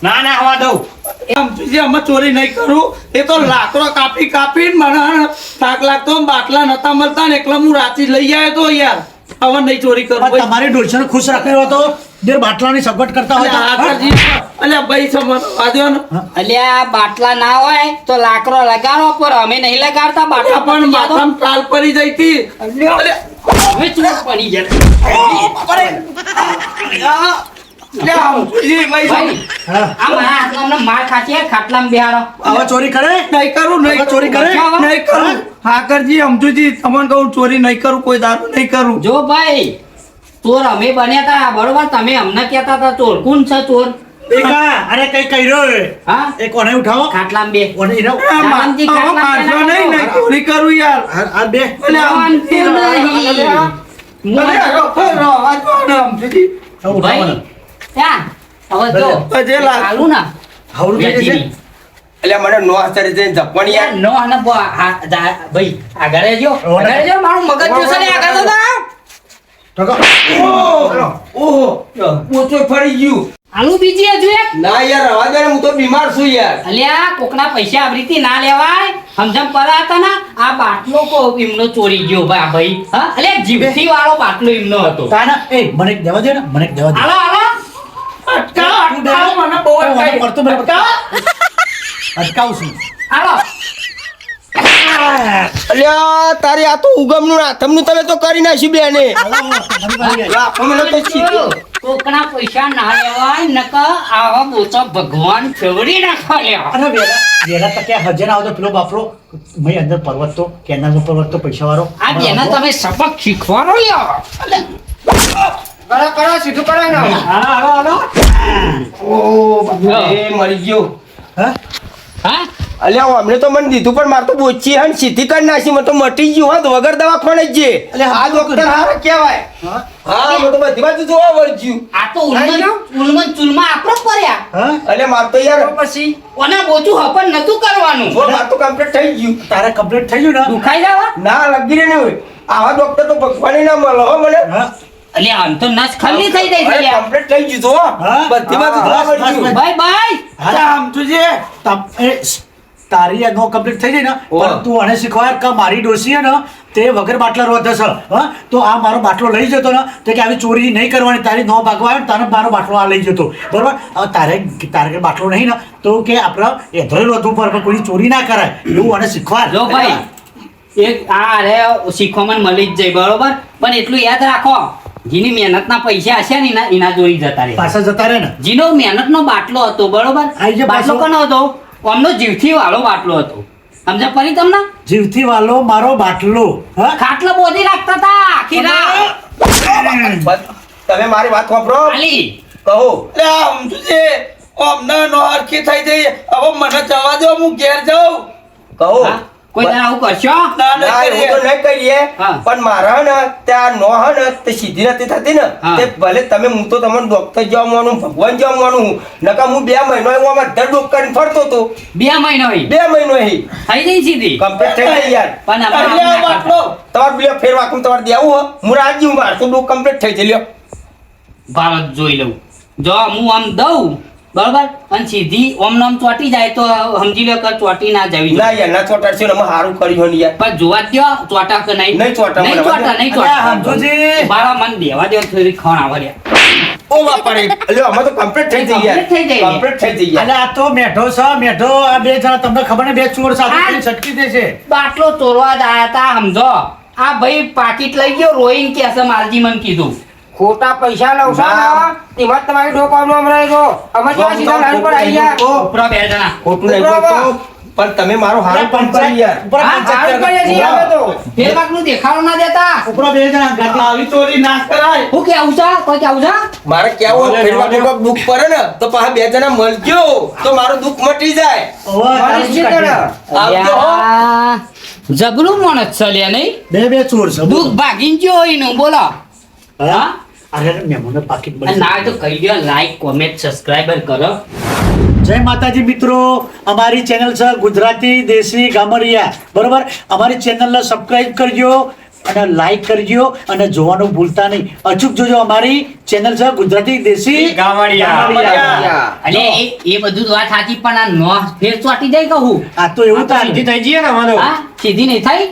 Speaker 2: ના ના હવા દઉં એમ જે અમે ચોરી નહીં કરું એ તો લાકડો કાપી કાપીને મને થાક લાગતો બાટલા નતા મળતા ને એકલા હું રાતે લઈ આવ્યો તો યાર હવે નહીં ચોરી કરું
Speaker 3: પણ તમારી ડોલછાને ખુશ રાખ્યો હતો જે બાટલાની સગવડ કરતા હોય તો
Speaker 2: આકરજી અલ્યા ભાઈ સમજ આજો ને
Speaker 4: અલ્યા બાટલા ના હોય તો લાકડો લગાડો પર અમે નહીં લગાડતા બાટલા
Speaker 2: પણ
Speaker 4: પણ માથા
Speaker 2: માથામાં ટાલ પડી જઈ હતી અલ્યા
Speaker 4: હવે ચોર પડી જાય
Speaker 2: અલ્યા, સમજુજી, ભાઈ
Speaker 4: ભાઈ
Speaker 3: હા.
Speaker 4: આ મારા હાથમાં હમણાં માર ખાતી હે, ખાટલામાં બેહાડો
Speaker 3: હવે ચોરી કરે
Speaker 2: નહીં કરું નહીં
Speaker 3: હવે ચોરી કરે?
Speaker 2: નહીં કરું હાકરજી સમજુજી તમને કહું ચોરી નહીં કરું કોઈ દારૂ નહીં કરું
Speaker 4: જો ભાઈ ચોર અમે બન્યા તા બરોબર તમે અમને કહેતા હતા ચોર કોણ છે ચોર
Speaker 3: એકા અરે કઈ કર્યો
Speaker 4: હા
Speaker 3: એ કોને ઉઠાવો
Speaker 4: ખાટલામાં બે
Speaker 3: કોને ઈનો
Speaker 4: શાંતિ ખાટલામાં
Speaker 2: મારશો નહીં નહીં ચોરી કરું યાર
Speaker 3: આ બે
Speaker 2: અલે આમ
Speaker 4: શાંતિ નહીં.
Speaker 2: અરે રવા દો ને સમજી
Speaker 3: ઉઠાવો
Speaker 4: ભાઈ
Speaker 3: ને
Speaker 4: ત્યાં હવે તો
Speaker 2: અજે લાગ
Speaker 4: ચાલુ ને
Speaker 3: હાવરું થઈ જશે
Speaker 6: એટલે મને નો આશ્ચર્ય છે જપવાની યાર
Speaker 4: નો આને ભાઈ આગળ રહેજો આગળ રહેજો મારું મગજ જોશે ને આગળ તો
Speaker 6: ઓહો ઓછો ફરી ગયું
Speaker 4: આલુ બીજી હજુ એક
Speaker 6: ના યાર રવા દે ને, હું તો બીમાર છું યાર.
Speaker 4: અલ્યા કોકના પૈસા આવી રીતે ના લેવાય સમજમ પરા હતા ને આ બાટલો કો એમનો ચોરી ગયો ભાઈ હા અલ્યા જીભથી વાળો બાટલો એમનો હતો
Speaker 3: તાના એ મને એક દેવા દે ને મને એક દેવા દે
Speaker 4: હાલો હાલો
Speaker 2: અટકાવ મને બહુ
Speaker 3: મને
Speaker 2: અટકાય.
Speaker 3: પડતો મને અટકાવું છું
Speaker 4: હાલો
Speaker 6: અલ્યા તારી આ તો ઉગમનું નાથમનું તમે તો કરી નાખ્યું બેને. લાખો મને તો સીધું.
Speaker 4: કોકના પૈસા ના લેવાય નકર આવા બોચો ભગવાન ફેવડી નાખવા લેવા
Speaker 3: અને વેલા તકે હજે ના આવતો પેલો બાપરો મેં અંદર પર્વત તો કેનાલ પર્વત તો પૈસા વાળો
Speaker 4: આ બેના તમે સબક શીખવાનો લ્યો
Speaker 1: કરો સીધું કરો ને
Speaker 3: હાલો હાલો
Speaker 6: એ મરી ગયો.
Speaker 3: હા
Speaker 4: હા
Speaker 6: અલ્યા અમને તો મને દીધું પણ મારે તો બોચી હે ને સીધી કરી નાખી. મને તો મટી ગયું હોત વગર દવાખાને જ જે.
Speaker 3: અલ્યા,
Speaker 6: આ ડોક્ટર હારા કહેવાય. હા મને તો બધી બાજુ જોવા વળગ્યું.
Speaker 4: આ તો ઉલમન ચૂલમાં આપણો જ પડ્યા
Speaker 3: હા
Speaker 6: અલ્યા મારે તો યાર
Speaker 1: પછી
Speaker 4: ઓના બોચું હપન નતું કરવાનું
Speaker 6: જો મારે તો કમ્પ્લીટ થઈ ગયું.
Speaker 3: તારે કમ્પ્લીટ થઈ ગયું ને
Speaker 4: દુખાઈ જવા
Speaker 6: ના લગી રહે ને હોય. આવા ડોક્ટર તો ભગવાને ના મળે હો મને.
Speaker 3: હા
Speaker 4: અલે આમ તો નસ ખલ્લી થઈ ગઈ છે લ્યા.
Speaker 6: કમ્પ્લીટ થઈ ગયું જો.
Speaker 3: હા?
Speaker 6: બધી બાજુ જોવા
Speaker 3: બસ, બસ,
Speaker 6: વળગ્યું.
Speaker 3: બસ.
Speaker 4: બાય બાય
Speaker 2: આમ જોજે.
Speaker 3: તારી આ નો કમ્પ્લીટ થઈ ગઈ ને
Speaker 6: ઓહ.
Speaker 3: પણ તું આને શીખવાય કે મારી ડોસી હે ને તે વગર બાટલા રોધે છે હા તો આ મારો બાટલો લઈ જતો ને તો કે આવી ચોરી નહીં કરવાની તારી નો ભાગવા આવે ને તારે મારો બાટલો આ લઈ જતો બરોબર હવે તારે કે બાટલો નહીં ને તો કે આપણે એ ધોઈ રોધવું પર પણ કોઈ ચોરી ના કરાય એવું આને શીખવાડ
Speaker 4: જો ભાઈ એક આ રે શીખવામાં મળી જ જાય બરોબર પણ એટલું યાદ રાખો જેની મહેનતના પૈસા હશે ને એના ચોરી જતા રહે
Speaker 3: પાછા જતા રહે ને
Speaker 4: જેનો મહેનતનો બાટલો હતો બરોબર
Speaker 3: આઈ જા
Speaker 4: બાટલો
Speaker 3: પાછો.
Speaker 4: કોનો હતો અમનો જીવથી વાળો બાટલો હતો સમજા પડી તમને
Speaker 3: જીવથી વાલો મારો બાટલો હા
Speaker 4: ખાટલો બોધી રાખતા હતા આખી રાત
Speaker 6: બસ, તમે મારી વાત વાપરો
Speaker 4: ખાલી
Speaker 6: કહો.
Speaker 2: અલે આમ જોજે. અમને નો હરખી થઈ જઈ. હવે મને જવા દો હું ઘેર જાઉં.
Speaker 6: કહો.
Speaker 4: હા? કોઈ તને આવું કરશો
Speaker 2: ના
Speaker 6: ના
Speaker 2: ના
Speaker 6: એવું તો
Speaker 2: કરીએ.
Speaker 6: નહીં કરીએ
Speaker 4: હા.
Speaker 6: પણ મારા ને ત્યાં નો હે ને તે સીધી નથી થતી ને
Speaker 4: હા.
Speaker 6: તે ભલે તમે હું તો તમને ડોક્ટર જેવા માનું ભગવાન જેવા માનું હું નકા હું 2 મહિનો હું આમાં ધડ ડોક કરીને ફરતો હતો
Speaker 4: 2 મહિનો હોય
Speaker 6: 2 મહિનો હી
Speaker 4: થઈ જઈ સીધી
Speaker 6: કમ્પ્લીટ થઈ ગઈ યાર.
Speaker 4: પણ
Speaker 2: અલે આ
Speaker 4: આમાં
Speaker 2: બાટલો.
Speaker 6: તમારે બીજો ફેર વાકું તમારે દેવું હો હું રાજી હું માર તો ડોક કમ્પ્લીટ થઈ જઈ લ્યો.
Speaker 4: ભારત જોઈ લઉં જો હું આમ દઉં બરોબર અને સીધી ઓમ નામ ચોટી જાય તો સમજી લો કે ચોટી ના જવી
Speaker 6: ના
Speaker 4: જોઈએ.
Speaker 6: યાર ના ચોટાડશે ને અમે સારું કર્યું ને યાર.
Speaker 4: પણ જોવા જ દ્યો ચોટા કે નહીં
Speaker 6: નહીં ચોટા,
Speaker 4: નહીં
Speaker 6: મને
Speaker 4: ચોટા નહીં
Speaker 3: અલ્યા,
Speaker 4: ચોટા
Speaker 3: સમજુજી.
Speaker 4: બાળા મને દેવા દે થોડી ખણ આવે રે.
Speaker 6: ઓ બાપા રે લ્યો અમે તો કમ્પ્લીટ થઈ જઈ યાર.
Speaker 4: Complete થઈ જાય.
Speaker 6: કમ્પ્લીટ થઈ જઈ યાર.
Speaker 3: અને આ તો મેઠો છે મેઠો આ બે જણા તમને ખબર ને બે ચોર સાથે
Speaker 4: હા.
Speaker 3: કરીને છટકી દેશે
Speaker 4: બાટલો ચોરવા જ આયા તા સમજો આ ભાઈ પાકીટ લઈ ગયો રોઈન કે છે માલજી મને કીધું
Speaker 1: ખોટા પૈસા લઉં છો
Speaker 6: ના.
Speaker 1: ને એમાં જ તમારી ડોકાનું હમણાં જો અમે જેવા સીધા લાઈન પર આવી ગયા
Speaker 4: ઉપરો બે જણા
Speaker 6: ખોટું નહીં બોલતો પણ તમે મારું હારું પણ કરી યાર.
Speaker 3: ઉપર
Speaker 4: હા,
Speaker 3: પંચાયત
Speaker 1: સારું કરીએ છીએ અમે તો
Speaker 4: બે વાગનું દેખાડો ના દેતા
Speaker 3: ઉપર બે જણા ગાડી
Speaker 2: આવી ચોરી ના કરાય.
Speaker 4: હું કેવું છે કોઈ કેવું છે
Speaker 6: મારે કેવું ફેરવા કોઈક દુઃખ પડે ને તો પાછા 2 જણા મળજો તો મારું દુઃખ મટી જાય.
Speaker 1: મારી સીધા ને.
Speaker 6: આવજો હો.
Speaker 4: યાર, જબરું માણસ છે લે નહીં
Speaker 3: બે ચોર છે
Speaker 4: દુઃખ ભાગીને ગયો હોય ને બોલો હા
Speaker 3: અરે મહેમાનો પાકીટ
Speaker 4: અને
Speaker 3: બની
Speaker 4: ના તો કહી દો લાઈક કોમેન્ટ સબસ્ક્રાઇબર કરો
Speaker 3: જય માતાજી મિત્રો અમારી ચેનલ છે ગુજરાતી દેશી ગામરિયા બરોબર અમારી ચેનલને સબસ્ક્રાઇબ કરજો અને લાઈક કરજો અને જોવાનું ભૂલતા નહીં અચૂક જોજો અમારી ચેનલ છે ગુજરાતી દેશી
Speaker 7: ગામડિયા.
Speaker 4: અને એ બધું તો વાત સાચી પણ આ નો ફેર ચોટી જાય કહું
Speaker 3: આ તો એવું થાય
Speaker 7: સીધી થઈ જઈએ ને અમારે
Speaker 4: હા સીધી નહીં થઈ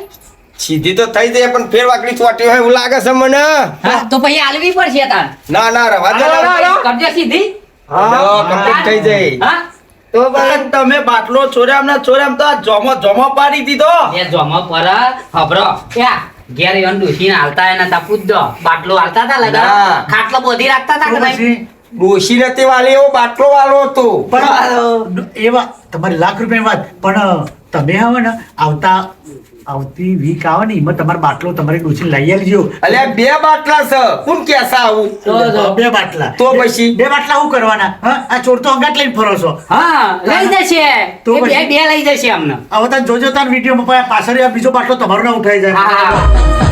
Speaker 6: સીધી તો થઈ જાય પણ ફેર વાકડી ચોટી હોય એવું લાગે છે મને.
Speaker 4: હા તો પછી આલવી પડશે તાર
Speaker 6: ના ના રવા દે.
Speaker 4: કરજો સીધી
Speaker 6: કમ્પ્લીટ થઈ જાય.
Speaker 4: હા
Speaker 1: તો
Speaker 2: અરે તમે બાટલો ચોર્યા ને ચોર્યા તો આ જોમો પાડી દીધો.
Speaker 4: એ જોમો પર હબરો યા ઘેર એવન ડોશીને હાલતા એના તા પૂછજો બાટલો હાલતા તા લગા
Speaker 6: ના.
Speaker 4: ખાટલો બોધી રાખતા તા કે નહીં
Speaker 3: પછી
Speaker 6: ડોશી નથી વાલી એવો બાટલો વાલો હતો.
Speaker 3: પણ એવા તમારી લાખ રૂપિયાની વાત પણ તમે હવે ને આવતા આવતી વીક આવે ને એમાં તમારો બાટલો તમારી ડોસી લઈ આવજો.
Speaker 6: અલ્યા 2 બાટલા છે કોણ કેસા આવું
Speaker 3: બે બાટલા.
Speaker 6: તો પછી
Speaker 3: બે બાટલા શું કરવાના? હા, આ ચોર તો અંગાટ લઈને ફરો છો.
Speaker 4: હા લઈ જશે
Speaker 3: તો
Speaker 4: એ
Speaker 3: પછી?
Speaker 4: બે લઈ જશે અમને
Speaker 3: હવે તમે જોજો તાર વિડીયોમાં પાછળ આ બીજો બાટલો તમારો ના ઉઠાઈ જાય.
Speaker 4: હા